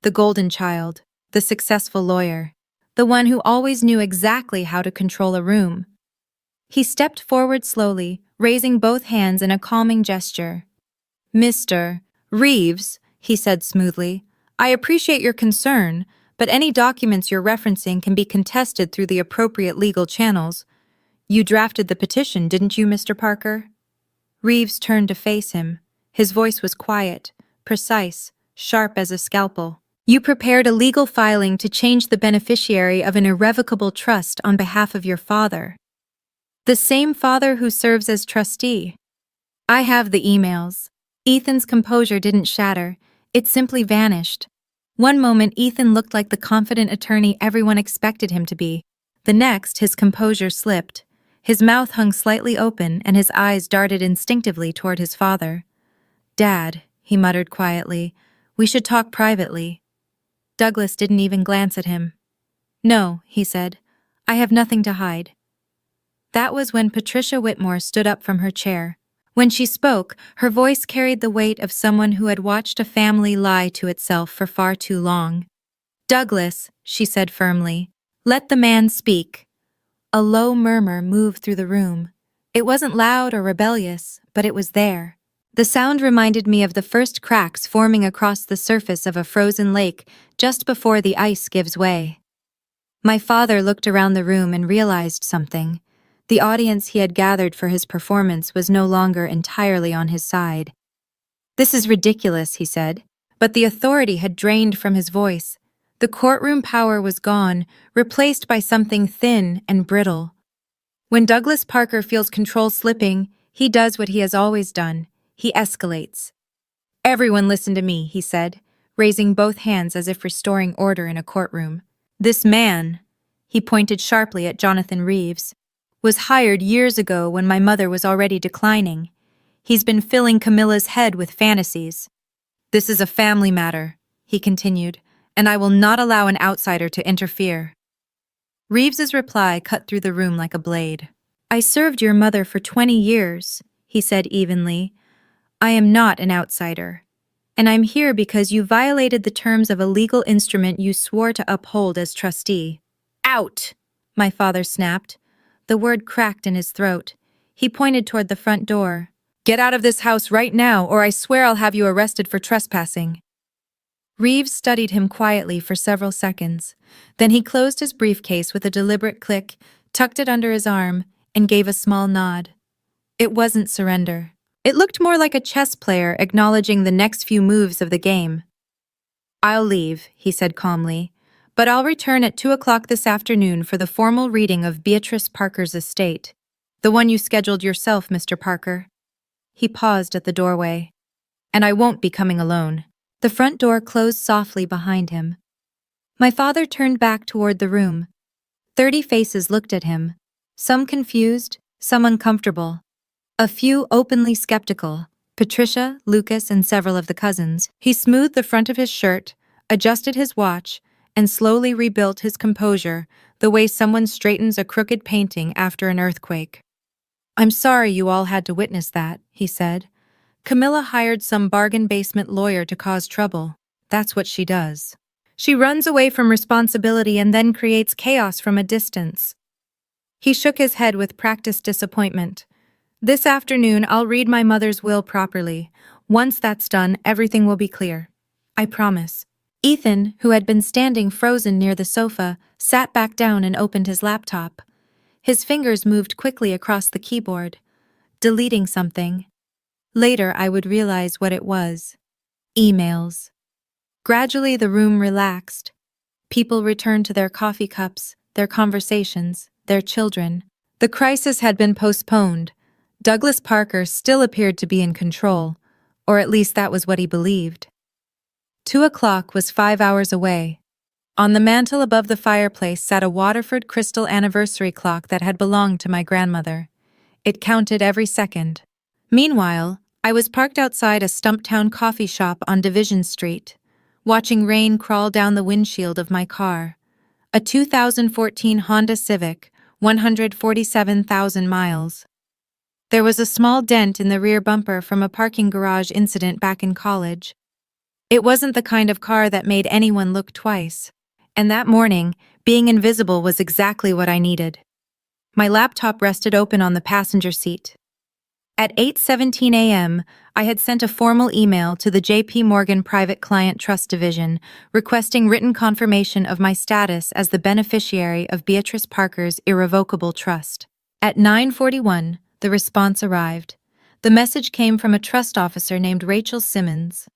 The golden child, the successful lawyer, the one who always knew exactly how to control a room. He stepped forward slowly, raising both hands in a calming gesture. "Mr. Reeves," he said smoothly, "I appreciate your concern, but any documents you're referencing can be contested through the appropriate legal channels. You drafted the petition, didn't you, Mr. Parker? Reeves turned to face him. His voice was quiet, precise, sharp as a scalpel. You prepared a legal filing to change the beneficiary of an irrevocable trust on behalf of your father. The same father who serves as trustee. I have the emails. Ethan's composure didn't shatter. It simply vanished. One moment, Ethan looked like the confident attorney everyone expected him to be. The next, his composure slipped. His mouth hung slightly open and his eyes darted instinctively toward his father. "Dad," he muttered quietly, "we should talk privately." Douglas didn't even glance at him. "No," he said, "I have nothing to hide." That was when Patricia Whitmore stood up from her chair. When she spoke, her voice carried the weight of someone who had watched a family lie to itself for far too long. "Douglas," she said firmly, "let the man speak." A low murmur moved through the room. It wasn't loud or rebellious, but it was there. The sound reminded me of the first cracks forming across the surface of a frozen lake just before the ice gives way. My father looked around the room and realized something. The audience he had gathered for his performance was no longer entirely on his side. "This is ridiculous," he said, but the authority had drained from his voice. The courtroom power was gone, replaced by something thin and brittle. When Douglas Parker feels control slipping, he does what he has always done. He escalates. "Everyone listen to me," he said, raising both hands as if restoring order in a courtroom. "This man," he pointed sharply at Jonathan Reeves, "was hired years ago when my mother was already declining. He's been filling Camilla's head with fantasies. This is a family matter," he continued, "and I will not allow an outsider to interfere." Reeves's reply cut through the room like a blade. "I served your mother for 20 years, he said evenly. "I am not an outsider. And I'm here because you violated the terms of a legal instrument you swore to uphold as trustee." "Out!" my father snapped. The word cracked in his throat. He pointed toward the front door. "Get out of this house right now, or I swear I'll have you arrested for trespassing." Reeves studied him quietly for several seconds. Then he closed his briefcase with a deliberate click, tucked it under his arm, and gave a small nod. It wasn't surrender. It looked more like a chess player acknowledging the next few moves of the game. "I'll leave," he said calmly, "but I'll return at 2 o'clock this afternoon for the formal reading of Beatrice Parker's estate. The one you scheduled yourself, Mr. Parker." He paused at the doorway. "And I won't be coming alone." The front door closed softly behind him. My father turned back toward the room. 30 faces looked at him, some confused, some uncomfortable. A few openly skeptical, Patricia, Lucas, and several of the cousins. He smoothed the front of his shirt, adjusted his watch, and slowly rebuilt his composure the way someone straightens a crooked painting after an earthquake. "I'm sorry you all had to witness that," he said. "Camilla hired some bargain basement lawyer to cause trouble. That's what she does. She runs away from responsibility and then creates chaos from a distance." He shook his head with practiced disappointment. "This afternoon I'll read my mother's will properly. Once that's done, everything will be clear. I promise." Ethan, who had been standing frozen near the sofa, sat back down and opened his laptop. His fingers moved quickly across the keyboard, deleting something. Later I would realize what it was. Emails. Gradually the room relaxed. People returned to their coffee cups, their conversations, their children. The crisis had been postponed. Douglas Parker still appeared to be in control, or at least that was what he believed. 2 o'clock was 5 hours away. On the mantel above the fireplace sat a Waterford crystal anniversary clock that had belonged to my grandmother. It counted every second. Meanwhile, I was parked outside a Stumptown coffee shop on Division Street, watching rain crawl down the windshield of my car. A 2014 Honda Civic, 147,000 miles. There was a small dent in the rear bumper from a parking garage incident back in college. It wasn't the kind of car that made anyone look twice. And that morning, being invisible was exactly what I needed. My laptop rested open on the passenger seat. At 8:17 a.m., I had sent a formal email to the JP Morgan Private Client Trust Division requesting written confirmation of my status as the beneficiary of Beatrice Parker's irrevocable trust. At 9:41, the response arrived. The message came from a trust officer named Rachel Simmons.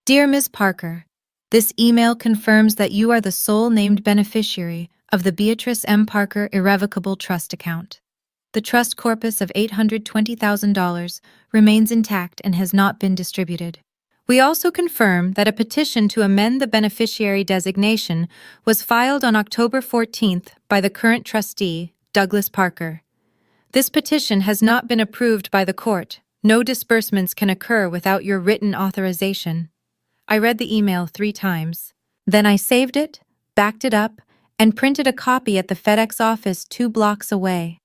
Dear Ms. Parker, this email confirms that you are the sole named beneficiary of the Beatrice M. Parker Irrevocable Trust account. The trust corpus of $820,000 remains intact and has not been distributed. We also confirm that a petition to amend the beneficiary designation was filed on October 14th by the current trustee, Douglas Parker. This petition has not been approved by the court. No disbursements can occur without your written authorization. I read the email 3 times. Then I saved it, backed it up, and printed a copy at the FedEx office 2 blocks away.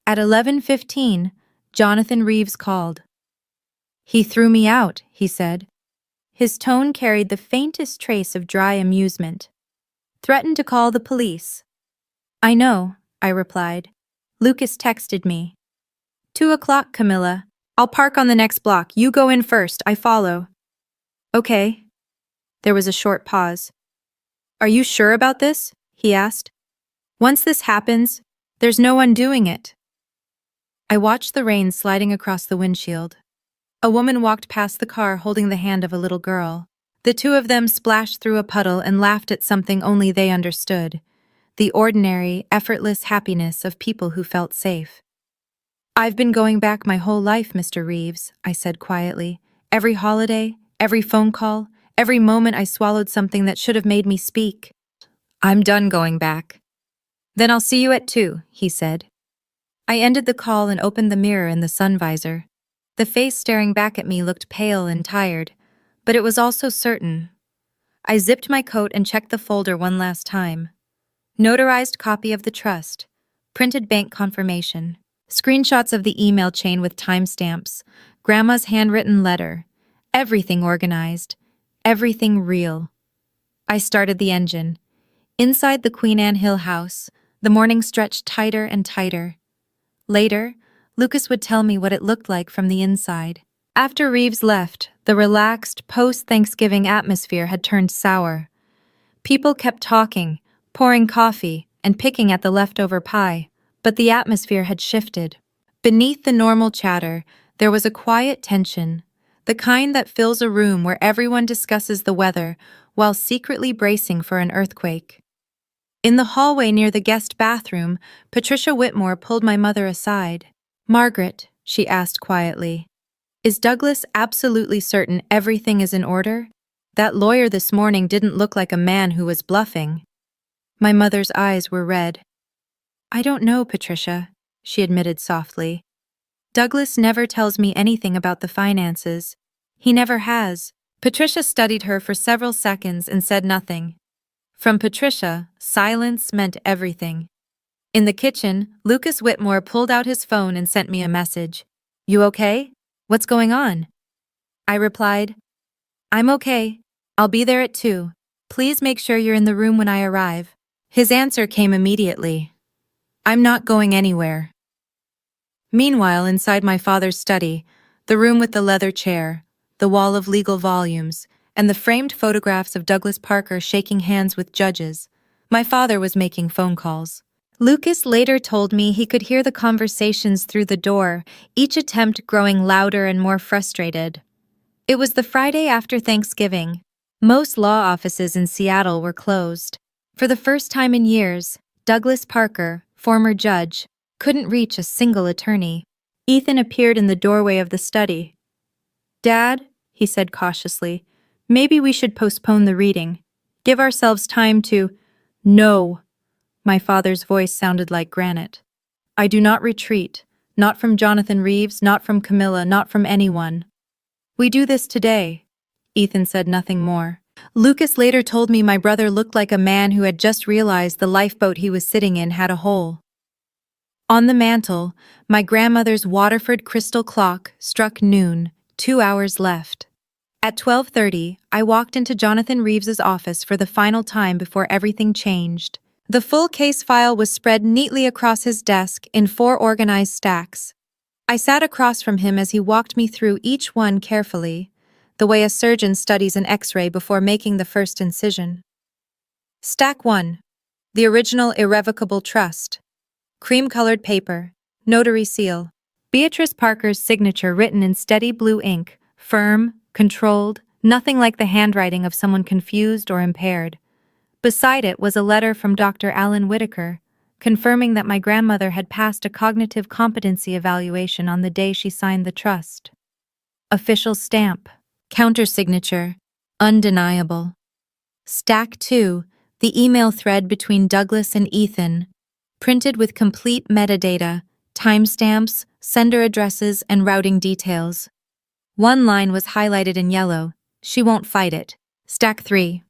At 11:15, Jonathan Reeves called. He threw me out, he said. His tone carried the faintest trace of dry amusement. Threatened to call the police. I know, I replied. Lucas texted me. 2:00, Camilla. I'll park on the next block. You go in first, I follow. Okay. There was a short pause. Are you sure about this? He asked. Once this happens, there's no undoing it. I watched the rain sliding across the windshield. A woman walked past the car holding the hand of a little girl. The two of them splashed through a puddle and laughed at something only they understood. The ordinary, effortless happiness of people who felt safe. I've been going back my whole life, Mr. Reeves, I said quietly. Every holiday, every phone call, every moment I swallowed something that should have made me speak. I'm done going back. Then I'll see you at 2, he said. I ended the call and opened the mirror in the sun visor. The face staring back at me looked pale and tired, but it was also certain. I zipped my coat and checked the folder one last time. Notarized copy of the trust, printed bank confirmation, screenshots of the email chain with timestamps, Grandma's handwritten letter, everything organized, everything real. I started the engine. Inside the Queen Anne Hill house, the morning stretched tighter and tighter. Later, Lucas would tell me what it looked like from the inside. After Reeves left, the relaxed, post-Thanksgiving atmosphere had turned sour. People kept talking, pouring coffee, and picking at the leftover pie, but the atmosphere had shifted. Beneath the normal chatter, there was a quiet tension, the kind that fills a room where everyone discusses the weather while secretly bracing for an earthquake. In the hallway near the guest bathroom, Patricia Whitmore pulled my mother aside. Margaret, she asked quietly, is Douglas absolutely certain everything is in order? That lawyer this morning didn't look like a man who was bluffing. My mother's eyes were red. I don't know, Patricia, she admitted softly. Douglas never tells me anything about the finances. He never has. Patricia studied her for several seconds and said nothing. From Patricia, silence meant everything. In the kitchen, Lucas Whitmore pulled out his phone and sent me a message. You okay? What's going on? I replied, I'm okay. I'll be there at 2. Please make sure you're in the room when I arrive. His answer came immediately. I'm not going anywhere. Meanwhile, inside my father's study, the room with the leather chair, the wall of legal volumes, and the framed photographs of Douglas Parker shaking hands with judges, my father was making phone calls. Lucas later told me he could hear the conversations through the door, each attempt growing louder and more frustrated. It was the Friday after Thanksgiving. Most law offices in Seattle were closed. For the first time in years, Douglas Parker, former judge, couldn't reach a single attorney. Ethan appeared in the doorway of the study. Dad, he said cautiously, maybe we should postpone the reading. Give ourselves time to— No. My father's voice sounded like granite. I do not retreat, not from Jonathan Reeves, not from Camilla, not from anyone. We do this today. Ethan said nothing more. Lucas later told me my brother looked like a man who had just realized the lifeboat he was sitting in had a hole. On the mantel, my grandmother's Waterford crystal clock struck noon, 2 hours left. At 12:30, I walked into Jonathan Reeves's office for the final time before everything changed. The full case file was spread neatly across his desk in 4 organized stacks. I sat across from him as he walked me through each one carefully, the way a surgeon studies an X-ray before making the first incision. Stack 1. The original irrevocable trust. Cream-colored paper. Notary seal. Beatrice Parker's signature written in steady blue ink, firm, controlled, nothing like the handwriting of someone confused or impaired. Beside it was a letter from Dr. Alan Whitaker, confirming that my grandmother had passed a cognitive competency evaluation on the day she signed the trust. Official stamp. Countersignature. Undeniable. Stack 2. The email thread between Douglas and Ethan, printed with complete metadata, timestamps, sender addresses, and routing details. One line was highlighted in yellow. She won't fight it. Stack 3.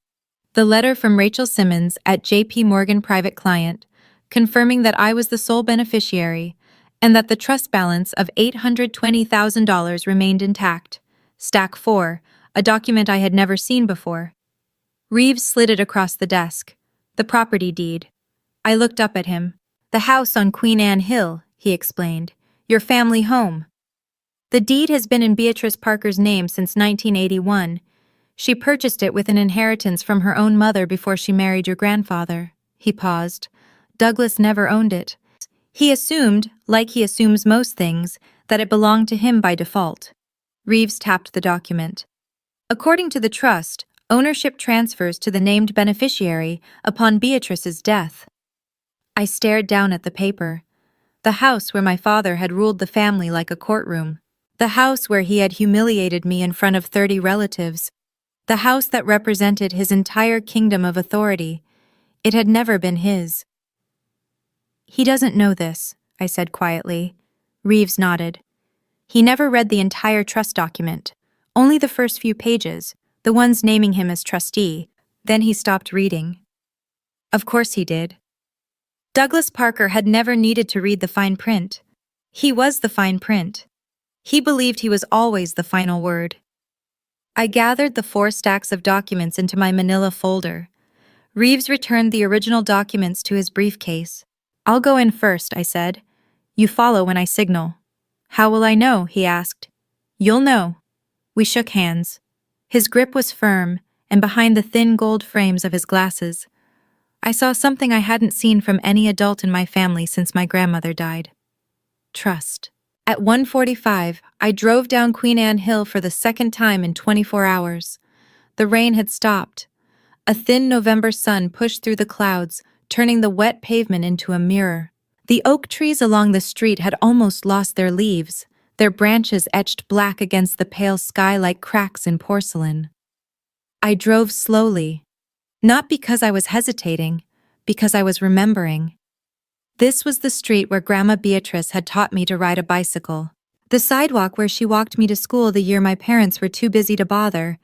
The letter from Rachel Simmons at J.P. Morgan Private Client, confirming that I was the sole beneficiary and that the trust balance of $820,000 remained intact. Stack 4. A document I had never seen before. Reeves slid it across the desk. The property deed. I looked up at him. The house on Queen Anne Hill, he explained. Your family home. The deed has been in Beatrice Parker's name since 1981. She purchased it with an inheritance from her own mother before she married your grandfather. He paused. Douglas never owned it. He assumed, like he assumes most things, that it belonged to him by default. Reeves tapped the document. According to the trust, ownership transfers to the named beneficiary upon Beatrice's death. I stared down at the paper. The house where my father had ruled the family like a courtroom. The house where he had humiliated me in front of 30 relatives. The house that represented his entire kingdom of authority. It had never been his. He doesn't know this, I said quietly. Reeves nodded. He never read the entire trust document, only the first few pages, the ones naming him as trustee. Then he stopped reading. Of course he did. Douglas Parker had never needed to read the fine print. He was the fine print. He believed he was always the final word. I gathered the 4 stacks of documents into my manila folder. Reeves returned the original documents to his briefcase. I'll go in first, I said. You follow when I signal. How will I know? He asked. You'll know. We shook hands. His grip was firm, and behind the thin gold frames of his glasses, I saw something I hadn't seen from any adult in my family since my grandmother died. Trust. At 1:45, I drove down Queen Anne Hill for the second time in 24 hours. The rain had stopped. A thin November sun pushed through the clouds, turning the wet pavement into a mirror. The oak trees along the street had almost lost their leaves, their branches etched black against the pale sky like cracks in porcelain. I drove slowly. Not because I was hesitating, because I was remembering. This was the street where Grandma Beatrice had taught me to ride a bicycle. The sidewalk where she walked me to school the year my parents were too busy to bother.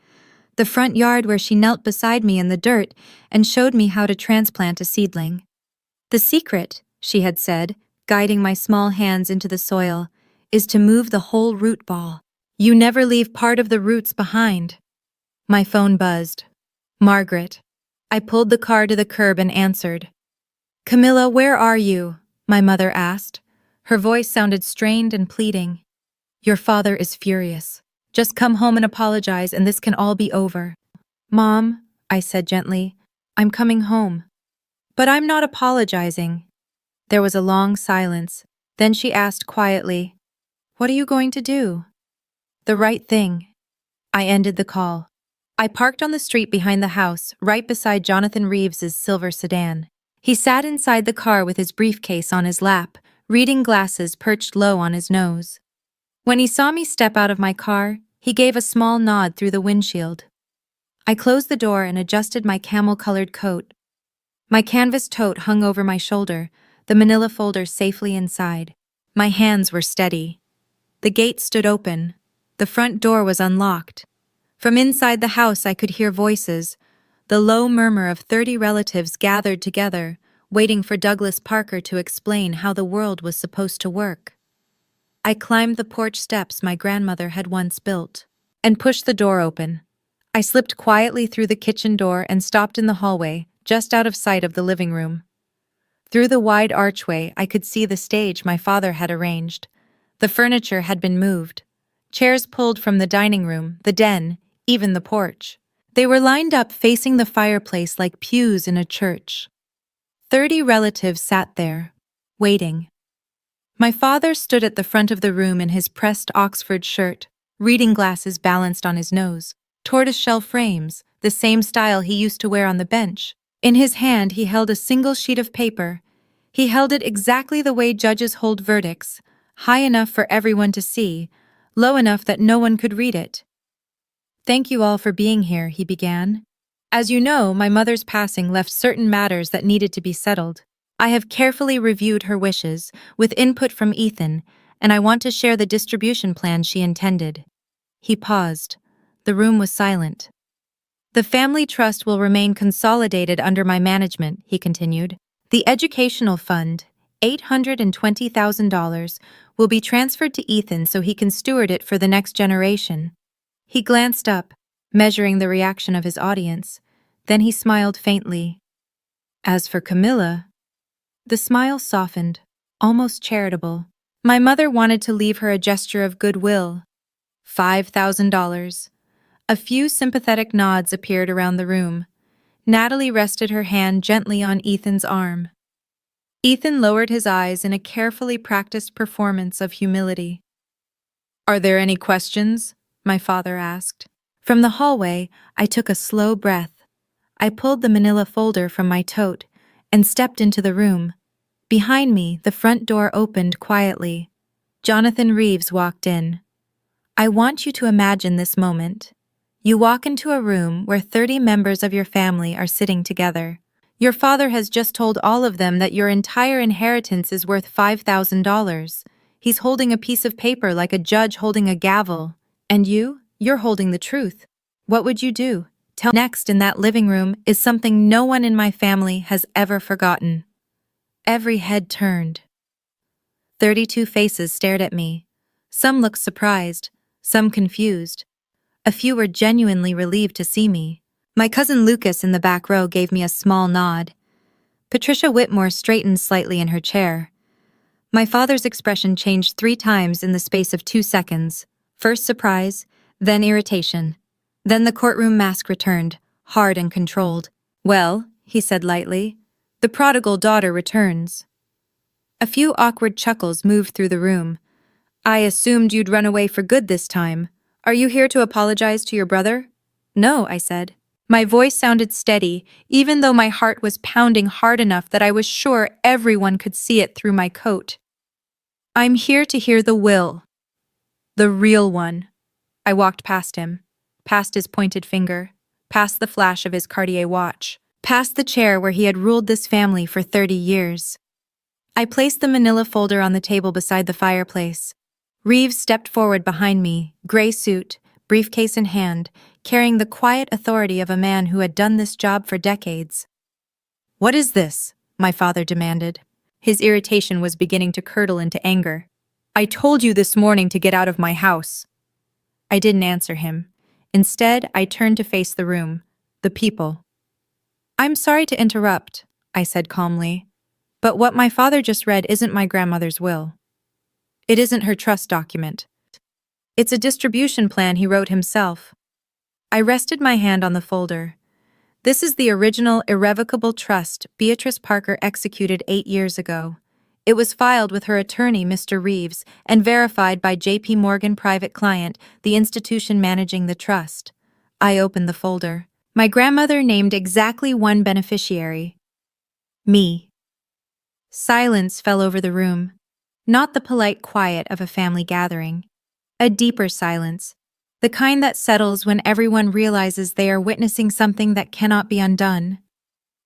The front yard where she knelt beside me in the dirt and showed me how to transplant a seedling. The secret, she had said, guiding my small hands into the soil, is to move the whole root ball. You never leave part of the roots behind. My phone buzzed. Margaret. I pulled the car to the curb and answered. Camilla, where are you? My mother asked. Her voice sounded strained and pleading. Your father is furious. Just come home and apologize and this can all be over. Mom, I said gently, I'm coming home. But I'm not apologizing. There was a long silence. Then she asked quietly, What are you going to do? The right thing. I ended the call. I parked on the street behind the house, right beside Jonathan Reeves's silver sedan. He sat inside the car with his briefcase on his lap, reading glasses perched low on his nose. When he saw me step out of my car, he gave a small nod through the windshield. I closed the door and adjusted my camel-colored coat. My canvas tote hung over my shoulder, the manila folder safely inside. My hands were steady. The gate stood open. The front door was unlocked. From inside the house I could hear voices, the low murmur of 30 relatives gathered together, waiting for Douglas Parker to explain how the world was supposed to work. I climbed the porch steps my grandmother had once built, and pushed the door open. I slipped quietly through the kitchen door and stopped in the hallway, just out of sight of the living room. Through the wide archway I could see the stage my father had arranged. The furniture had been moved. Chairs pulled from the dining room, the den, even the porch. They were lined up facing the fireplace like pews in a church. 30 relatives sat there, waiting. My father stood at the front of the room in his pressed Oxford shirt, reading glasses balanced on his nose, tortoiseshell frames, the same style he used to wear on the bench. In his hand he held a single sheet of paper. He held it exactly the way judges hold verdicts, high enough for everyone to see, low enough that no one could read it. "Thank you all for being here," he began. "As you know, my mother's passing left certain matters that needed to be settled. I have carefully reviewed her wishes, with input from Ethan, and I want to share the distribution plan she intended." He paused. The room was silent. "The family trust will remain consolidated under my management," he continued. "The educational fund, $820,000, will be transferred to Ethan so he can steward it for the next generation." He glanced up, measuring the reaction of his audience. Then he smiled faintly. As for Camilla, the smile softened, almost charitable. "My mother wanted to leave her a gesture of goodwill. $5,000. A few sympathetic nods appeared around the room. Natalie rested her hand gently on Ethan's arm. Ethan lowered his eyes in a carefully practiced performance of humility. "Are there any questions?" my father asked. From the hallway, I took a slow breath. I pulled the manila folder from my tote and stepped into the room. Behind me, the front door opened quietly. Jonathan Reeves walked in. I want you to imagine this moment. You walk into a room where 30 members of your family are sitting together. Your father has just told all of them that your entire inheritance is worth $5,000. He's holding a piece of paper like a judge holding a gavel. And you're holding the truth. What would you do? Next in that living room is something no one in my family has ever forgotten. Every head turned. 32 faces stared at me. Some looked surprised, some confused. A few were genuinely relieved to see me. My cousin Lucas in the back row gave me a small nod. Patricia Whitmore straightened slightly in her chair. My father's expression changed 3 times in the space of 2 seconds. First surprise, then irritation. Then the courtroom mask returned, hard and controlled. "Well," he said lightly, "the prodigal daughter returns." A few awkward chuckles moved through the room. "I assumed you'd run away for good this time. Are you here to apologize to your brother?" "No," I said. My voice sounded steady, even though my heart was pounding hard enough that I was sure everyone could see it through my coat. "I'm here to hear the will. The real one." I walked past him, past his pointed finger, past the flash of his Cartier watch, past the chair where he had ruled this family for 30 years. I placed the manila folder on the table beside the fireplace. Reeves stepped forward behind me, gray suit, briefcase in hand, carrying the quiet authority of a man who had done this job for decades. "What is this?" my father demanded. His irritation was beginning to curdle into anger. "I told you this morning to get out of my house." I didn't answer him. Instead, I turned to face the room, the people. "I'm sorry to interrupt," I said calmly, "but what my father just read isn't my grandmother's will. It isn't her trust document. It's a distribution plan he wrote himself." I rested my hand on the folder. "This is the original irrevocable trust Beatrice Parker executed 8 years ago. It was filed with her attorney, Mr. Reeves, and verified by J.P. Morgan Private Client, the institution managing the trust." I opened the folder. My grandmother named exactly one beneficiary. Me. Silence fell over the room. Not the polite quiet of a family gathering. A deeper silence. The kind that settles when everyone realizes they are witnessing something that cannot be undone.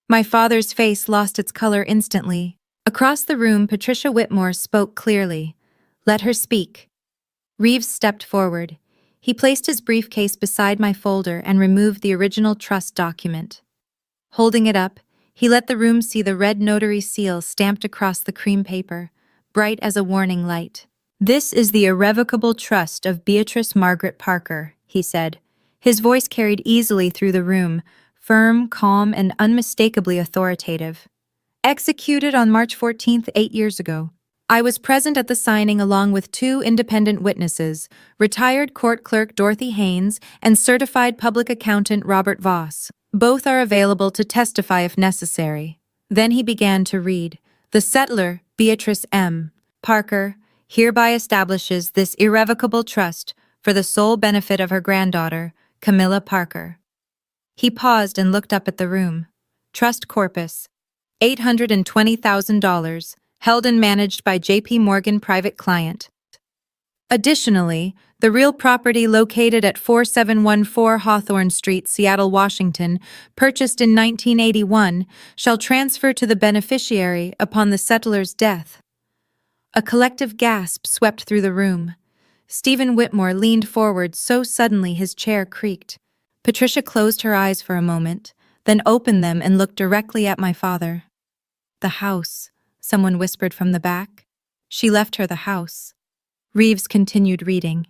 My father's face lost its color instantly. Across the room, Patricia Whitmore spoke clearly. "Let her speak." Reeves stepped forward. He placed his briefcase beside my folder and removed the original trust document. Holding it up, he let the room see the red notary seal stamped across the cream paper, bright as a warning light. "This is the irrevocable trust of Beatrice Margaret Parker," he said. His voice carried easily through the room, firm, calm, and unmistakably authoritative. "Executed on March 14th, 8 years ago." I was present at the signing along with two independent witnesses, retired court clerk Dorothy Haynes and certified public accountant Robert Voss. Both are available to testify if necessary. Then he began to read. The settlor, Beatrice M. Parker, hereby establishes this irrevocable trust for the sole benefit of her granddaughter, Camilla Parker. He paused and looked up at the room. Trust corpus, $820,000, held and managed by J.P. Morgan Private Client. Additionally, the real property located at 4714 Hawthorne Street, Seattle, Washington, purchased in 1981, shall transfer to the beneficiary upon the settler's death. A collective gasp swept through the room. Stephen Whitmore leaned forward so suddenly his chair creaked. Patricia closed her eyes for a moment, then opened them and looked directly at my father. The house, someone whispered from the back. She left her the house. Reeves continued reading.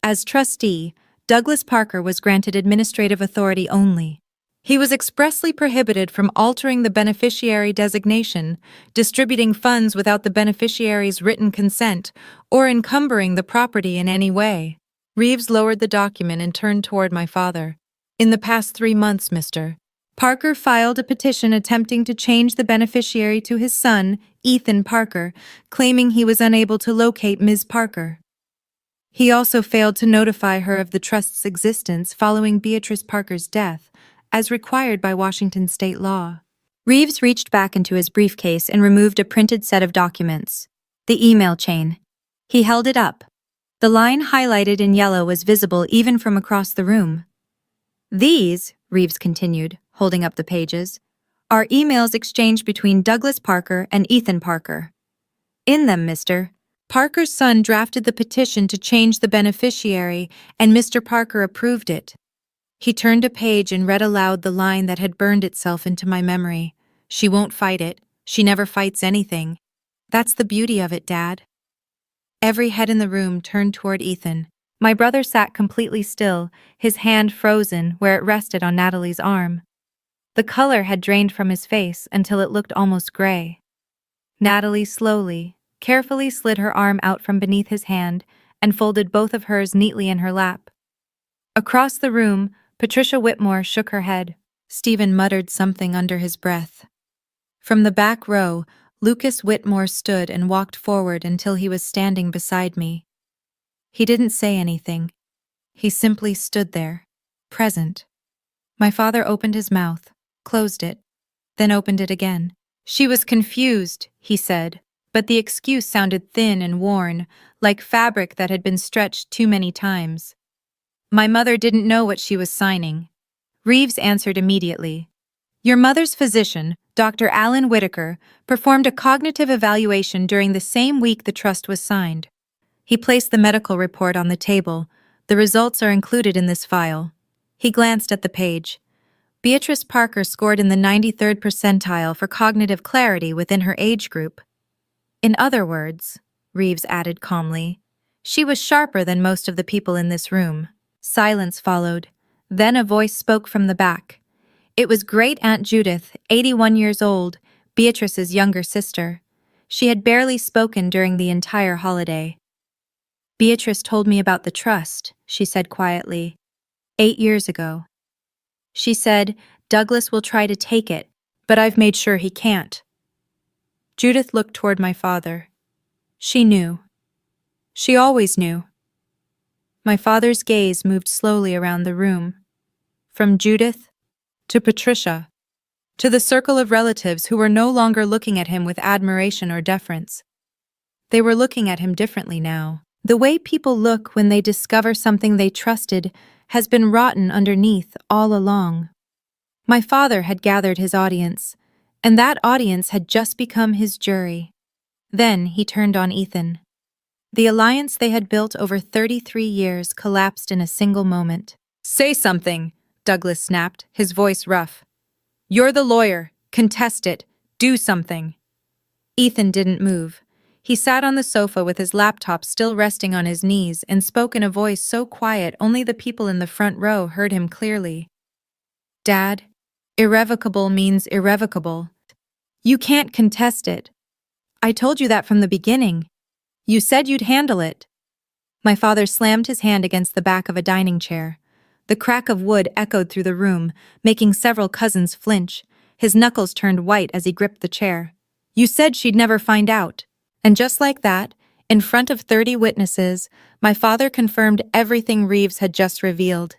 As trustee, Douglas Parker was granted administrative authority only. He was expressly prohibited from altering the beneficiary designation, distributing funds without the beneficiary's written consent, or encumbering the property in any way. Reeves lowered the document and turned toward my father. In the past 3 months, Mr. Parker filed a petition attempting to change the beneficiary to his son, Ethan Parker, claiming he was unable to locate Ms. Parker. He also failed to notify her of the trust's existence following Beatrice Parker's death, as required by Washington state law. Reeves reached back into his briefcase and removed a printed set of documents. The email chain. He held it up. The line highlighted in yellow was visible even from across the room. These, Reeves continued, holding up the pages, are emails exchanged between Douglas Parker and Ethan Parker. In them, Mr. Parker's son drafted the petition to change the beneficiary, and Mr. Parker approved it. He turned a page and read aloud the line that had burned itself into my memory. She won't fight it. She never fights anything. That's the beauty of it, Dad. Every head in the room turned toward Ethan. My brother sat completely still, his hand frozen where it rested on Natalie's arm. The color had drained from his face until it looked almost gray. Natalie slowly, carefully slid her arm out from beneath his hand and folded both of hers neatly in her lap. Across the room, Patricia Whitmore shook her head. Stephen muttered something under his breath. From the back row, Lucas Whitmore stood and walked forward until he was standing beside me. He didn't say anything. He simply stood there, present. My father opened his mouth, closed it, then opened it again. She was confused, he said, but the excuse sounded thin and worn, like fabric that had been stretched too many times. My mother didn't know what she was signing. Reeves answered immediately. Your mother's physician, Dr. Alan Whitaker, performed a cognitive evaluation during the same week the trust was signed. He placed the medical report on the table. The results are included in this file. He glanced at the page. Beatrice Parker scored in the 93rd percentile for cognitive clarity within her age group. In other words, Reeves added calmly, she was sharper than most of the people in this room. Silence followed. Then a voice spoke from the back. It was Great-Aunt Judith, 81 years old, Beatrice's younger sister. She had barely spoken during the entire holiday. Beatrice told me about the trust, she said quietly. 8 years ago. She said, Douglas will try to take it, but I've made sure he can't. Judith looked toward my father. She knew. She always knew. My father's gaze moved slowly around the room. From Judith to Patricia, to the circle of relatives who were no longer looking at him with admiration or deference. They were looking at him differently now. The way people look when they discover something they trusted has been rotten underneath all along. My father had gathered his audience, and that audience had just become his jury. Then he turned on Ethan. The alliance they had built over 33 years collapsed in a single moment. Say something, Douglas snapped, his voice rough. You're the lawyer. Contest it. Do something. Ethan didn't move. He sat on the sofa with his laptop still resting on his knees and spoke in a voice so quiet only the people in the front row heard him clearly. Dad, irrevocable means irrevocable. You can't contest it. I told you that from the beginning. You said you'd handle it. My father slammed his hand against the back of a dining chair. The crack of wood echoed through the room, making several cousins flinch. His knuckles turned white as he gripped the chair. You said she'd never find out. And just like that, in front of 30 witnesses, my father confirmed everything Reeves had just revealed.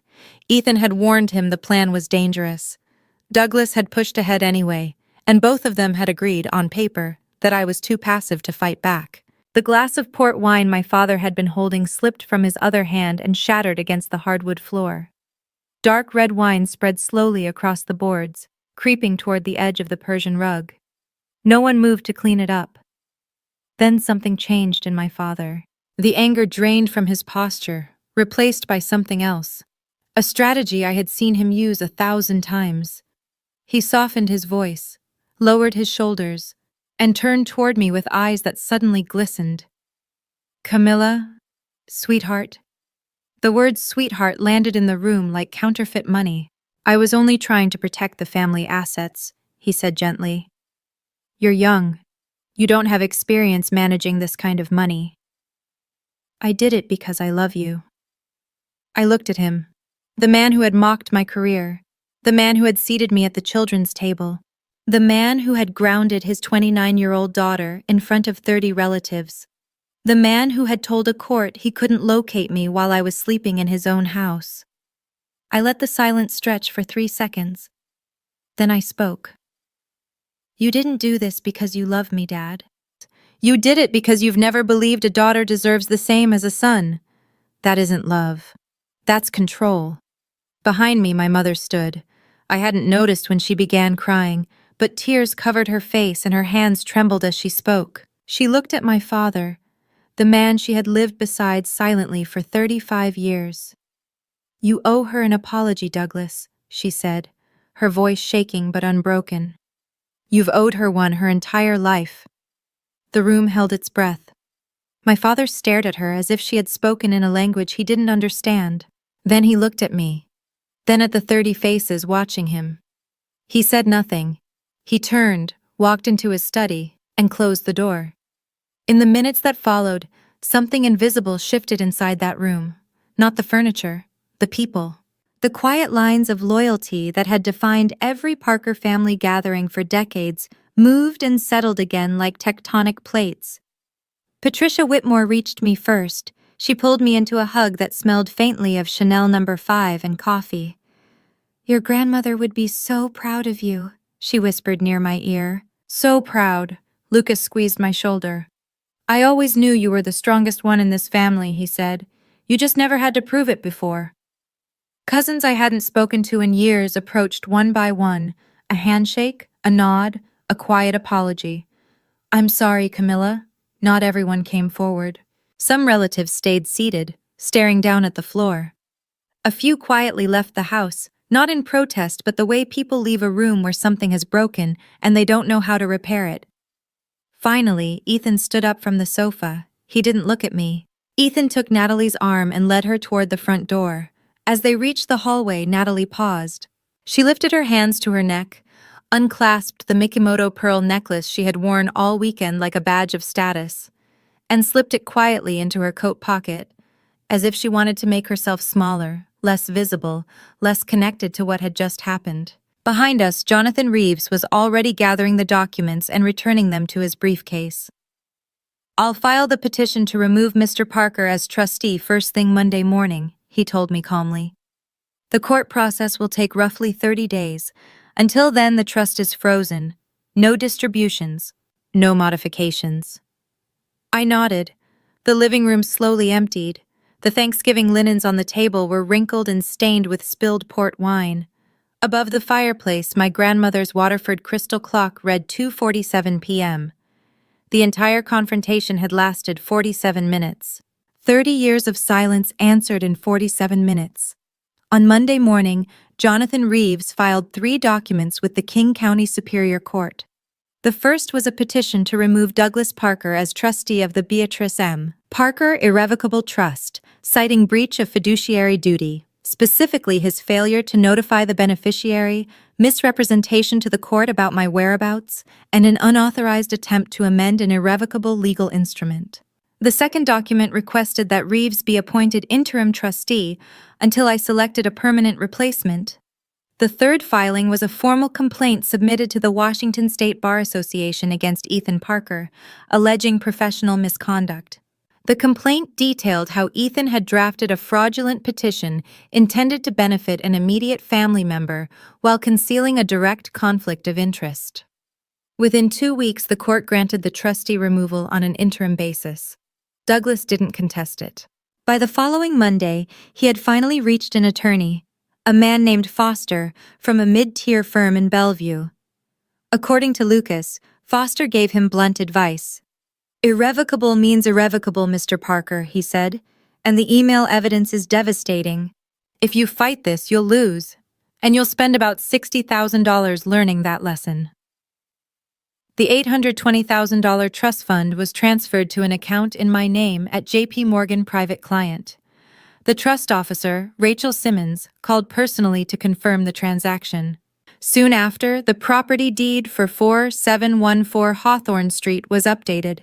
Ethan had warned him the plan was dangerous. Douglas had pushed ahead anyway, and both of them had agreed, on paper, that I was too passive to fight back. The glass of port wine my father had been holding slipped from his other hand and shattered against the hardwood floor. Dark red wine spread slowly across the boards, creeping toward the edge of the Persian rug. No one moved to clean it up. Then something changed in my father. The anger drained from his posture, replaced by something else. A strategy I had seen him use 1,000 times. He softened his voice, lowered his shoulders, and turned toward me with eyes that suddenly glistened. Camilla, sweetheart. The word sweetheart landed in the room like counterfeit money. I was only trying to protect the family assets, he said gently. You're young. You don't have experience managing this kind of money. I did it because I love you. I looked at him, the man who had mocked my career, the man who had seated me at the children's table, the man who had grounded his 29-year-old daughter in front of 30 relatives, the man who had told a court he couldn't locate me while I was sleeping in his own house. I let the silence stretch for 3 seconds. Then I spoke. You didn't do this because you love me, Dad. You did it because you've never believed a daughter deserves the same as a son. That isn't love. That's control. Behind me, my mother stood. I hadn't noticed when she began crying, but tears covered her face and her hands trembled as she spoke. She looked at my father, the man she had lived beside silently for 35 years. You owe her an apology, Douglas, she said, her voice shaking but unbroken. You've owed her one her entire life. The room held its breath. My father stared at her as if she had spoken in a language he didn't understand. Then he looked at me, then at the 30 faces watching him. He said nothing. He turned, walked into his study, and closed the door. In the minutes that followed, something invisible shifted inside that room. Not the furniture, the people. The quiet lines of loyalty that had defined every Parker family gathering for decades moved and settled again like tectonic plates. Patricia Whitmore reached me first. She pulled me into a hug that smelled faintly of Chanel No. 5 and coffee. Your grandmother would be so proud of you, she whispered near my ear. So proud. Lucas squeezed my shoulder. I always knew you were the strongest one in this family, he said. You just never had to prove it before. Cousins I hadn't spoken to in years approached one by one, a handshake, a nod, a quiet apology. I'm sorry, Camilla. Not everyone came forward. Some relatives stayed seated, staring down at the floor. A few quietly left the house, not in protest but the way people leave a room where something has broken and they don't know how to repair it. Finally, Ethan stood up from the sofa. He didn't look at me. Ethan took Natalie's arm and led her toward the front door. As they reached the hallway, Natalie paused. She lifted her hands to her neck, unclasped the Mikimoto pearl necklace she had worn all weekend like a badge of status, and slipped it quietly into her coat pocket, as if she wanted to make herself smaller, less visible, less connected to what had just happened. Behind us, Jonathan Reeves was already gathering the documents and returning them to his briefcase. I'll file the petition to remove Mr. Parker as trustee first thing Monday morning, he told me calmly. The court process will take roughly 30 days. Until then, the trust is frozen. No distributions, no modifications. I nodded. The living room slowly emptied. The Thanksgiving linens on the table were wrinkled and stained with spilled port wine. Above the fireplace, my grandmother's Waterford crystal clock read 2:47 p.m. The entire confrontation had lasted 47 minutes. 30 years of silence answered in 47 minutes. On Monday morning, Jonathan Reeves filed 3 documents with the King County Superior Court. The first was a petition to remove Douglas Parker as trustee of the Beatrice M. Parker Irrevocable Trust, citing breach of fiduciary duty, specifically his failure to notify the beneficiary, misrepresentation to the court about my whereabouts, and an unauthorized attempt to amend an irrevocable legal instrument. The second document requested that Reeves be appointed interim trustee until I selected a permanent replacement. The third filing was a formal complaint submitted to the Washington State Bar Association against Ethan Parker, alleging professional misconduct. The complaint detailed how Ethan had drafted a fraudulent petition intended to benefit an immediate family member while concealing a direct conflict of interest. Within 2 weeks, the court granted the trustee removal on an interim basis. Douglas didn't contest it. By the following Monday, he had finally reached an attorney, a man named Foster, from a mid-tier firm in Bellevue. According to Lucas, Foster gave him blunt advice. "Irrevocable means irrevocable, Mr. Parker," he said, "and the email evidence is devastating. If you fight this, you'll lose, and you'll spend about $60,000 learning that lesson." The $820,000 trust fund was transferred to an account in my name at J.P. Morgan Private Client. The trust officer, Rachel Simmons, called personally to confirm the transaction. Soon after, the property deed for 4714 Hawthorne Street was updated.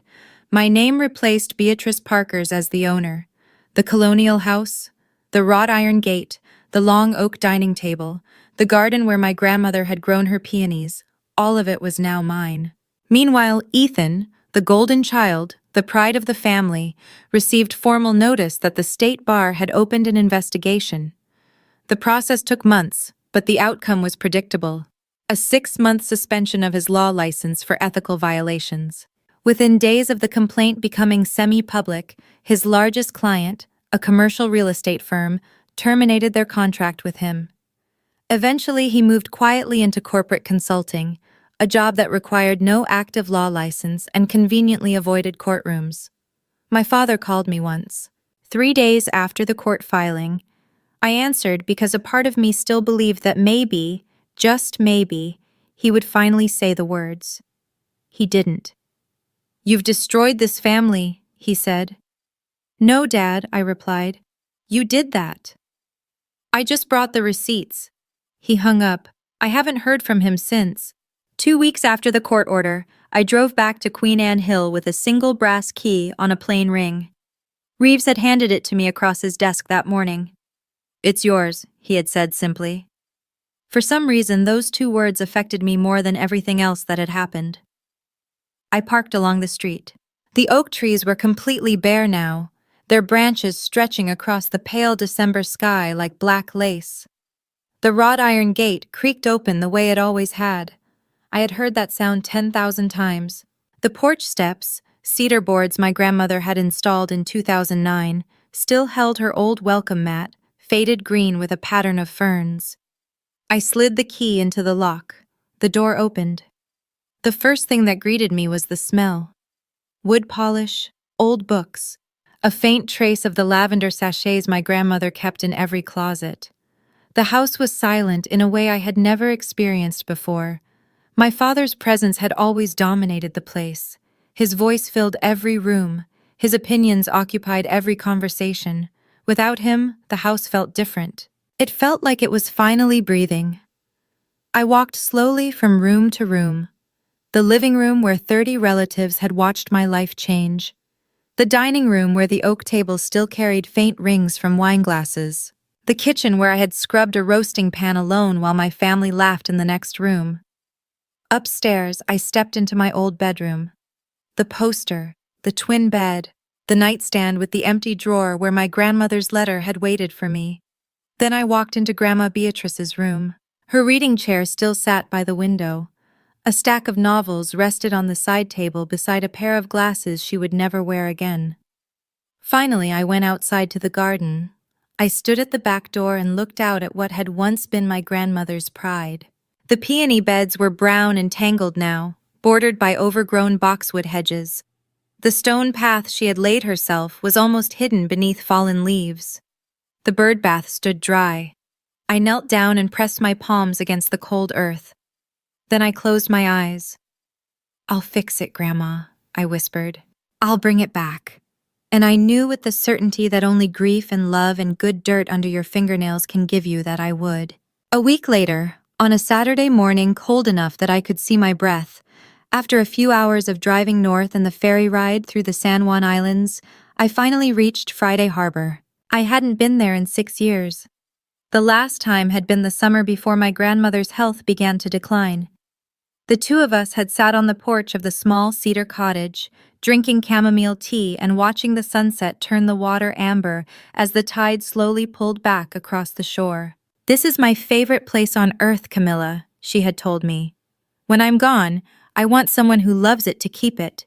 My name replaced Beatrice Parker's as the owner. The colonial house, the wrought iron gate, the long oak dining table, the garden where my grandmother had grown her peonies, all of it was now mine. Meanwhile, Ethan, the golden child, the pride of the family, received formal notice that the state bar had opened an investigation. The process took months, but the outcome was predictable: a 6-month suspension of his law license for ethical violations. Within days of the complaint becoming semi-public, his largest client, a commercial real estate firm, terminated their contract with him. Eventually, he moved quietly into corporate consulting, a job that required no active law license and conveniently avoided courtrooms. My father called me once. 3 days after the court filing, I answered because a part of me still believed that maybe, just maybe, he would finally say the words. He didn't. "You've destroyed this family," he said. "No, Dad," I replied. "You did that." "I just brought the receipts." He hung up. I haven't heard from him since. 2 weeks after the court order, I drove back to Queen Anne Hill with a single brass key on a plain ring. Reeves had handed it to me across his desk that morning. "It's yours," he had said simply. For some reason, those 2 words affected me more than everything else that had happened. I parked along the street. The oak trees were completely bare now, their branches stretching across the pale December sky like black lace. The wrought iron gate creaked open the way it always had. I had heard that sound 10,000 times. The porch steps, cedar boards my grandmother had installed in 2009, still held her old welcome mat, faded green with a pattern of ferns. I slid the key into the lock. The door opened. The first thing that greeted me was the smell. Wood polish, old books, a faint trace of the lavender sachets my grandmother kept in every closet. The house was silent in a way I had never experienced before. My father's presence had always dominated the place. His voice filled every room. His opinions occupied every conversation. Without him, the house felt different. It felt like it was finally breathing. I walked slowly from room to room. The living room where 30 relatives had watched my life change. The dining room where the oak table still carried faint rings from wine glasses. The kitchen where I had scrubbed a roasting pan alone while my family laughed in the next room. Upstairs, I stepped into my old bedroom. The poster, the twin bed, the nightstand with the empty drawer where my grandmother's letter had waited for me. Then I walked into Grandma Beatrice's room. Her reading chair still sat by the window. A stack of novels rested on the side table beside a pair of glasses she would never wear again. Finally, I went outside to the garden. I stood at the back door and looked out at what had once been my grandmother's pride. The peony beds were brown and tangled now, bordered by overgrown boxwood hedges. The stone path she had laid herself was almost hidden beneath fallen leaves. The bird bath stood dry. I knelt down and pressed my palms against the cold earth. Then I closed my eyes. "I'll fix it, Grandma," I whispered. "I'll bring it back." And I knew with the certainty that only grief and love and good dirt under your fingernails can give you that I would. A week later, On a Saturday morning cold enough that I could see my breath, after a few hours of driving north and the ferry ride through the San Juan Islands, I finally reached Friday Harbor. I hadn't been there in 6 years. The last time had been the summer before my grandmother's health began to decline. The two of us had sat on the porch of the small cedar cottage, drinking chamomile tea and watching the sunset turn the water amber as the tide slowly pulled back across the shore. "This is my favorite place on earth, Camilla," she had told me. "When I'm gone, I want someone who loves it to keep it."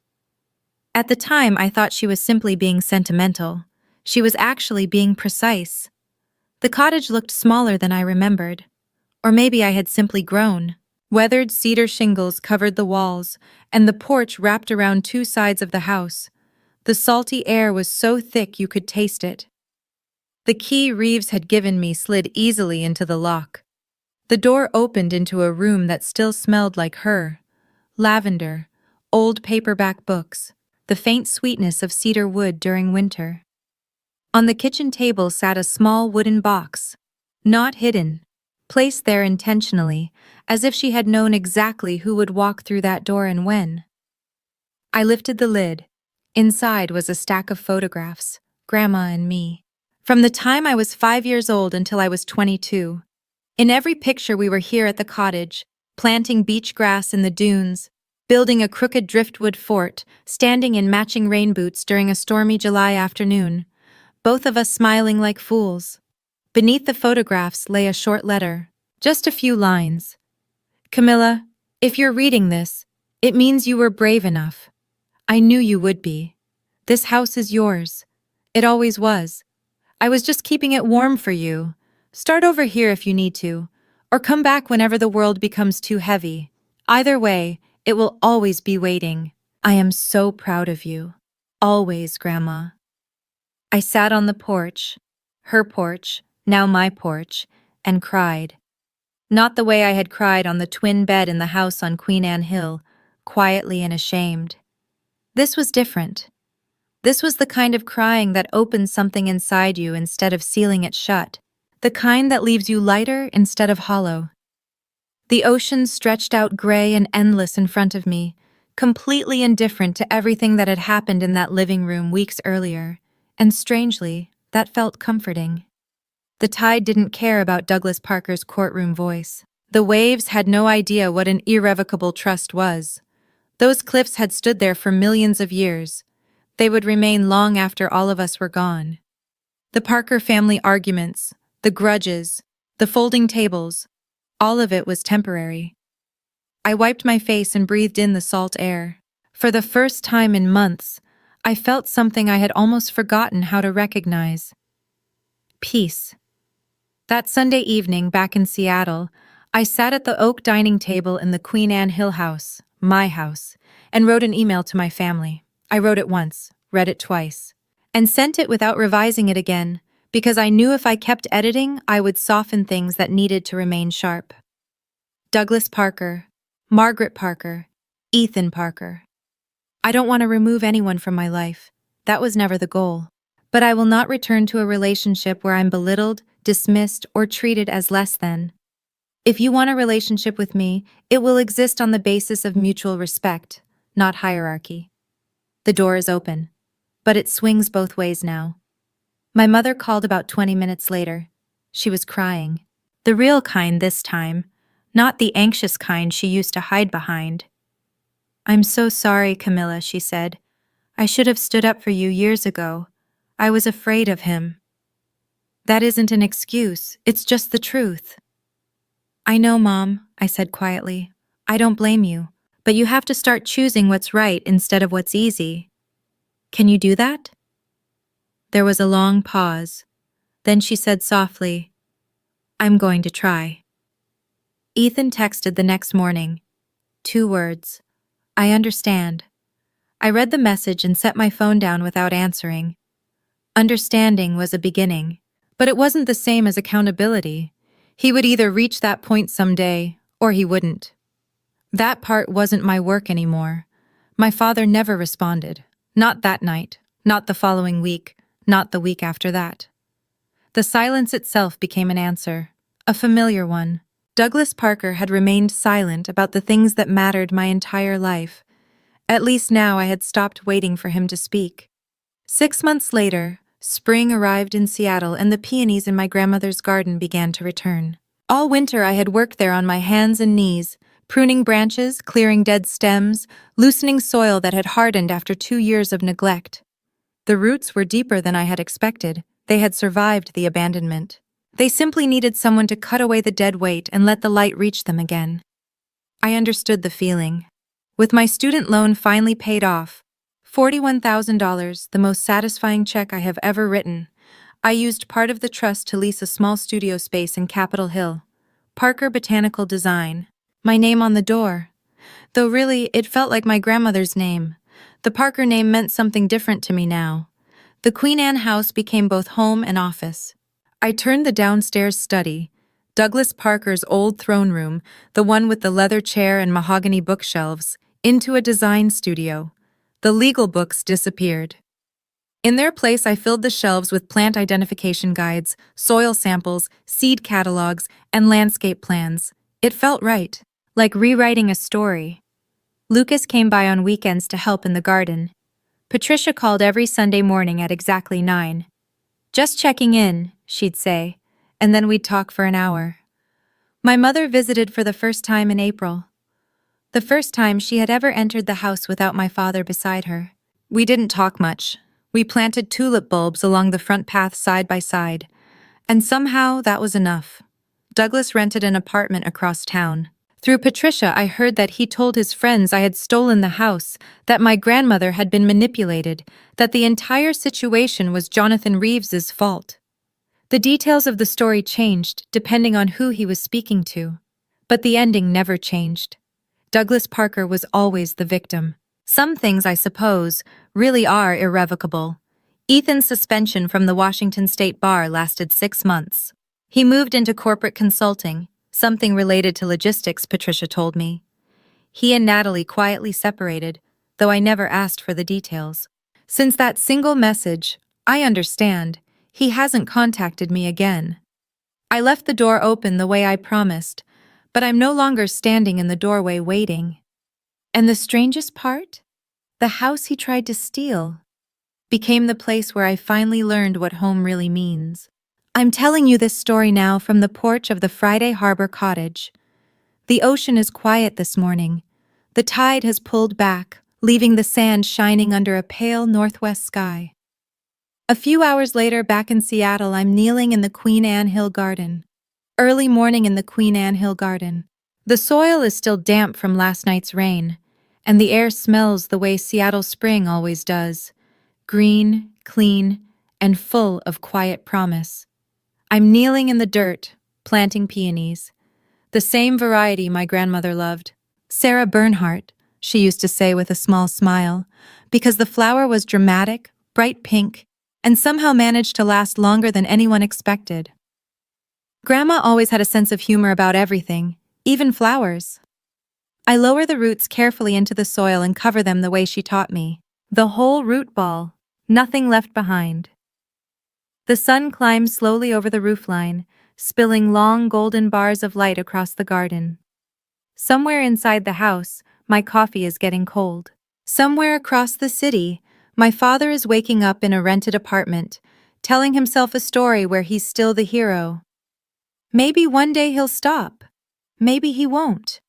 At the time, I thought she was simply being sentimental. She was actually being precise. The cottage looked smaller than I remembered. Or maybe I had simply grown. Weathered cedar shingles covered the walls, and the porch wrapped around two sides of the house. The salty air was so thick you could taste it. The key Reeves had given me slid easily into the lock. The door opened into a room that still smelled like her. Lavender, old paperback books, the faint sweetness of cedar wood during winter. On the kitchen table sat a small wooden box, not hidden, placed there intentionally, as if she had known exactly who would walk through that door and when. I lifted the lid. Inside was a stack of photographs, Grandma and me. From the time I was 5 years old until I was 22. In every picture we were here at the cottage, planting beach grass in the dunes, building a crooked driftwood fort, standing in matching rain boots during a stormy July afternoon, both of us smiling like fools. Beneath the photographs lay a short letter, just a few lines. "Camilla, if you're reading this, it means you were brave enough. I knew you would be. This house is yours. It always was. I was just keeping it warm for you. Start over here if you need to, or come back whenever the world becomes too heavy. Either way, it will always be waiting. I am so proud of you. Always, Grandma." I sat on the porch, her porch, now my porch, and cried. Not the way I had cried on the twin bed in the house on Queen Anne Hill, quietly and ashamed. This was different. This was the kind of crying that opens something inside you instead of sealing it shut, the kind that leaves you lighter instead of hollow. The ocean stretched out gray and endless in front of me, completely indifferent to everything that had happened in that living room weeks earlier, and strangely, that felt comforting. The tide didn't care about Douglas Parker's courtroom voice. The waves had no idea what an irrevocable trust was. Those cliffs had stood there for millions of years. They would remain long after all of us were gone. The Parker family arguments, the grudges, the folding tables, all of it was temporary. I wiped my face and breathed in the salt air. For the first time in months, I felt something I had almost forgotten how to recognize. Peace. That Sunday evening back in Seattle, I sat at the oak dining table in the Queen Anne Hill house, my house, and wrote an email to my family. I wrote it once, read it twice, and sent it without revising it again, because I knew if I kept editing, I would soften things that needed to remain sharp. Douglas Parker, Margaret Parker, Ethan Parker. I don't want to remove anyone from my life. That was never the goal. But I will not return to a relationship where I'm belittled, dismissed, or treated as less than. If you want a relationship with me, it will exist on the basis of mutual respect, not hierarchy. The door is open, but it swings both ways now. My mother called about 20 minutes later. She was crying. The real kind this time, not the anxious kind she used to hide behind. "I'm so sorry, Camilla," she said. "I should have stood up for you years ago. I was afraid of him." "That isn't an excuse, it's just the truth." "I know, Mom," I said quietly. "I don't blame you, but you have to start choosing what's right instead of what's easy. Can you do that?" There was a long pause. Then she said softly, "I'm going to try." Ethan texted the next morning. 2 words. "I understand." I read the message and set my phone down without answering. Understanding was a beginning, but it wasn't the same as accountability. He would either reach that point someday, or he wouldn't. That part wasn't my work anymore. My father never responded. Not that night, not the following week, not the week after that. The silence itself became an answer, a familiar one. Douglas Parker had remained silent about the things that mattered my entire life. At least now I had stopped waiting for him to speak. 6 months later, spring arrived in Seattle and the peonies in my grandmother's garden began to return. All winter I had worked there on my hands and knees, pruning branches, clearing dead stems, loosening soil that had hardened after 2 years of neglect. The roots were deeper than I had expected. They had survived the abandonment. They simply needed someone to cut away the dead weight and let the light reach them again. I understood the feeling. With my student loan finally paid off, $41,000, the most satisfying check I have ever written, I used part of the trust to lease a small studio space in Capitol Hill. Parker Botanical Design. My name on the door. Though really, it felt like my grandmother's name. The Parker name meant something different to me now. The Queen Anne house became both home and office. I turned the downstairs study, Douglas Parker's old throne room, the one with the leather chair and mahogany bookshelves, into a design studio. The legal books disappeared. In their place, I filled the shelves with plant identification guides, soil samples, seed catalogs, and landscape plans. It felt right, like rewriting a story. Lucas came by on weekends to help in the garden. Patricia called every Sunday morning at exactly 9. "Just checking in," she'd say, and then we'd talk for an hour. My mother visited for the first time in April. The first time she had ever entered the house without my father beside her. We didn't talk much. We planted tulip bulbs along the front path side by side, and somehow that was enough. Douglas rented an apartment across town. Through Patricia, I heard that he told his friends I had stolen the house, that my grandmother had been manipulated, that the entire situation was Jonathan Reeves's fault. The details of the story changed depending on who he was speaking to, but the ending never changed. Douglas Parker was always the victim. Some things, I suppose, really are irrevocable. Ethan's suspension from the Washington State Bar lasted 6 months. He moved into corporate consulting, something related to logistics, Patricia told me. He and Natalie quietly separated, though I never asked for the details. Since that single message, I understand, he hasn't contacted me again. I left the door open the way I promised, but I'm no longer standing in the doorway waiting. And the strangest part? The house he tried to steal became the place where I finally learned what home really means. I'm telling you this story now from the porch of the Friday Harbor cottage. The ocean is quiet this morning. The tide has pulled back, leaving the sand shining under a pale northwest sky. A few hours later, back in Seattle, I'm kneeling in the Queen Anne Hill garden. Early morning in the Queen Anne Hill garden. The soil is still damp from last night's rain, and the air smells the way Seattle spring always does. Green, clean, and full of quiet promise. I'm kneeling in the dirt, planting peonies. The same variety my grandmother loved. Sarah Bernhardt, she used to say with a small smile, because the flower was dramatic, bright pink, and somehow managed to last longer than anyone expected. Grandma always had a sense of humor about everything, even flowers. I lower the roots carefully into the soil and cover them the way she taught me. The whole root ball, nothing left behind. The sun climbs slowly over the roofline, spilling long golden bars of light across the garden. Somewhere inside the house, my coffee is getting cold. Somewhere across the city, my father is waking up in a rented apartment, telling himself a story where he's still the hero. Maybe one day he'll stop. Maybe he won't.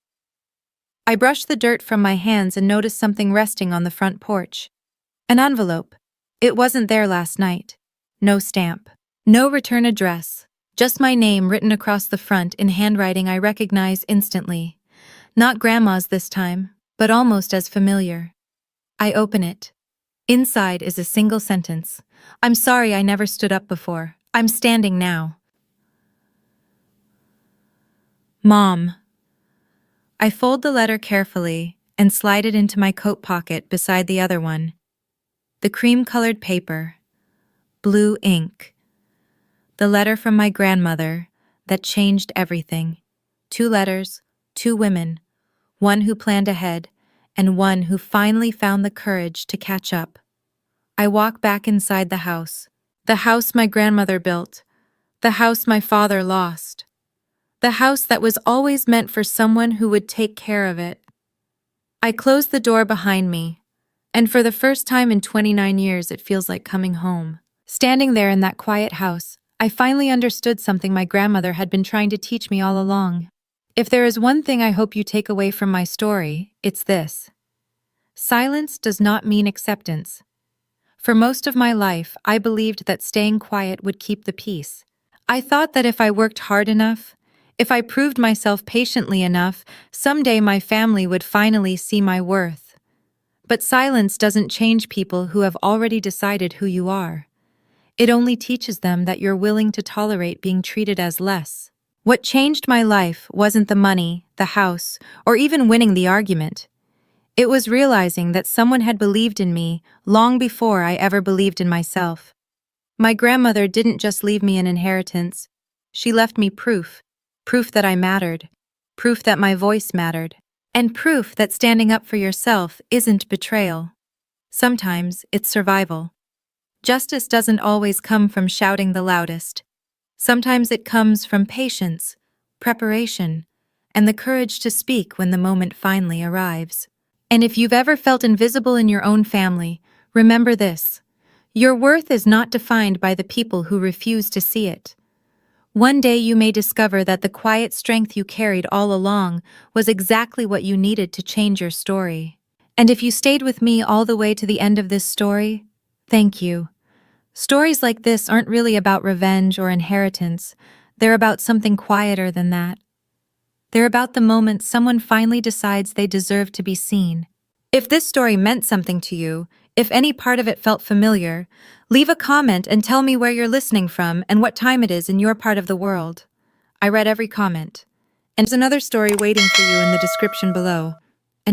I brush the dirt from my hands and notice something resting on the front porch. An envelope. It wasn't there last night. No stamp. No return address. Just my name written across the front in handwriting I recognize instantly. Not Grandma's this time, but almost as familiar. I open it. Inside is a single sentence. I'm sorry I never stood up before. I'm standing now. Mom. I fold the letter carefully and slide it into my coat pocket beside the other one. The cream-colored paper. Blue ink. The letter from my grandmother that changed everything. 2 letters, 2 women, one who planned ahead, and one who finally found the courage to catch up. I walk back inside the house my grandmother built, the house my father lost. The house that was always meant for someone who would take care of it. I closed the door behind me, and for the first time in 29 years, it feels like coming home. Standing there in that quiet house, I finally understood something my grandmother had been trying to teach me all along. If there is one thing I hope you take away from my story, it's this. Silence does not mean acceptance. For most of my life, I believed that staying quiet would keep the peace. I thought that if I worked hard enough, if I proved myself patiently enough, someday my family would finally see my worth. But silence doesn't change people who have already decided who you are. It only teaches them that you're willing to tolerate being treated as less. What changed my life wasn't the money, the house, or even winning the argument. It was realizing that someone had believed in me long before I ever believed in myself. My grandmother didn't just leave me an inheritance. She left me proof. Proof that I mattered. Proof that my voice mattered. And proof that standing up for yourself isn't betrayal. Sometimes it's survival. Justice doesn't always come from shouting the loudest. Sometimes it comes from patience, preparation, and the courage to speak when the moment finally arrives. And if you've ever felt invisible in your own family, remember this. Your worth is not defined by the people who refuse to see it. One day you may discover that the quiet strength you carried all along was exactly what you needed to change your story. And if you stayed with me all the way to the end of this story, thank you. Stories like this aren't really about revenge or inheritance. They're about something quieter than that. They're about the moment someone finally decides they deserve to be seen. If this story meant something to you, if any part of it felt familiar, leave a comment and tell me where you're listening from and what time it is in your part of the world. I read every comment. And there's another story waiting for you in the description below.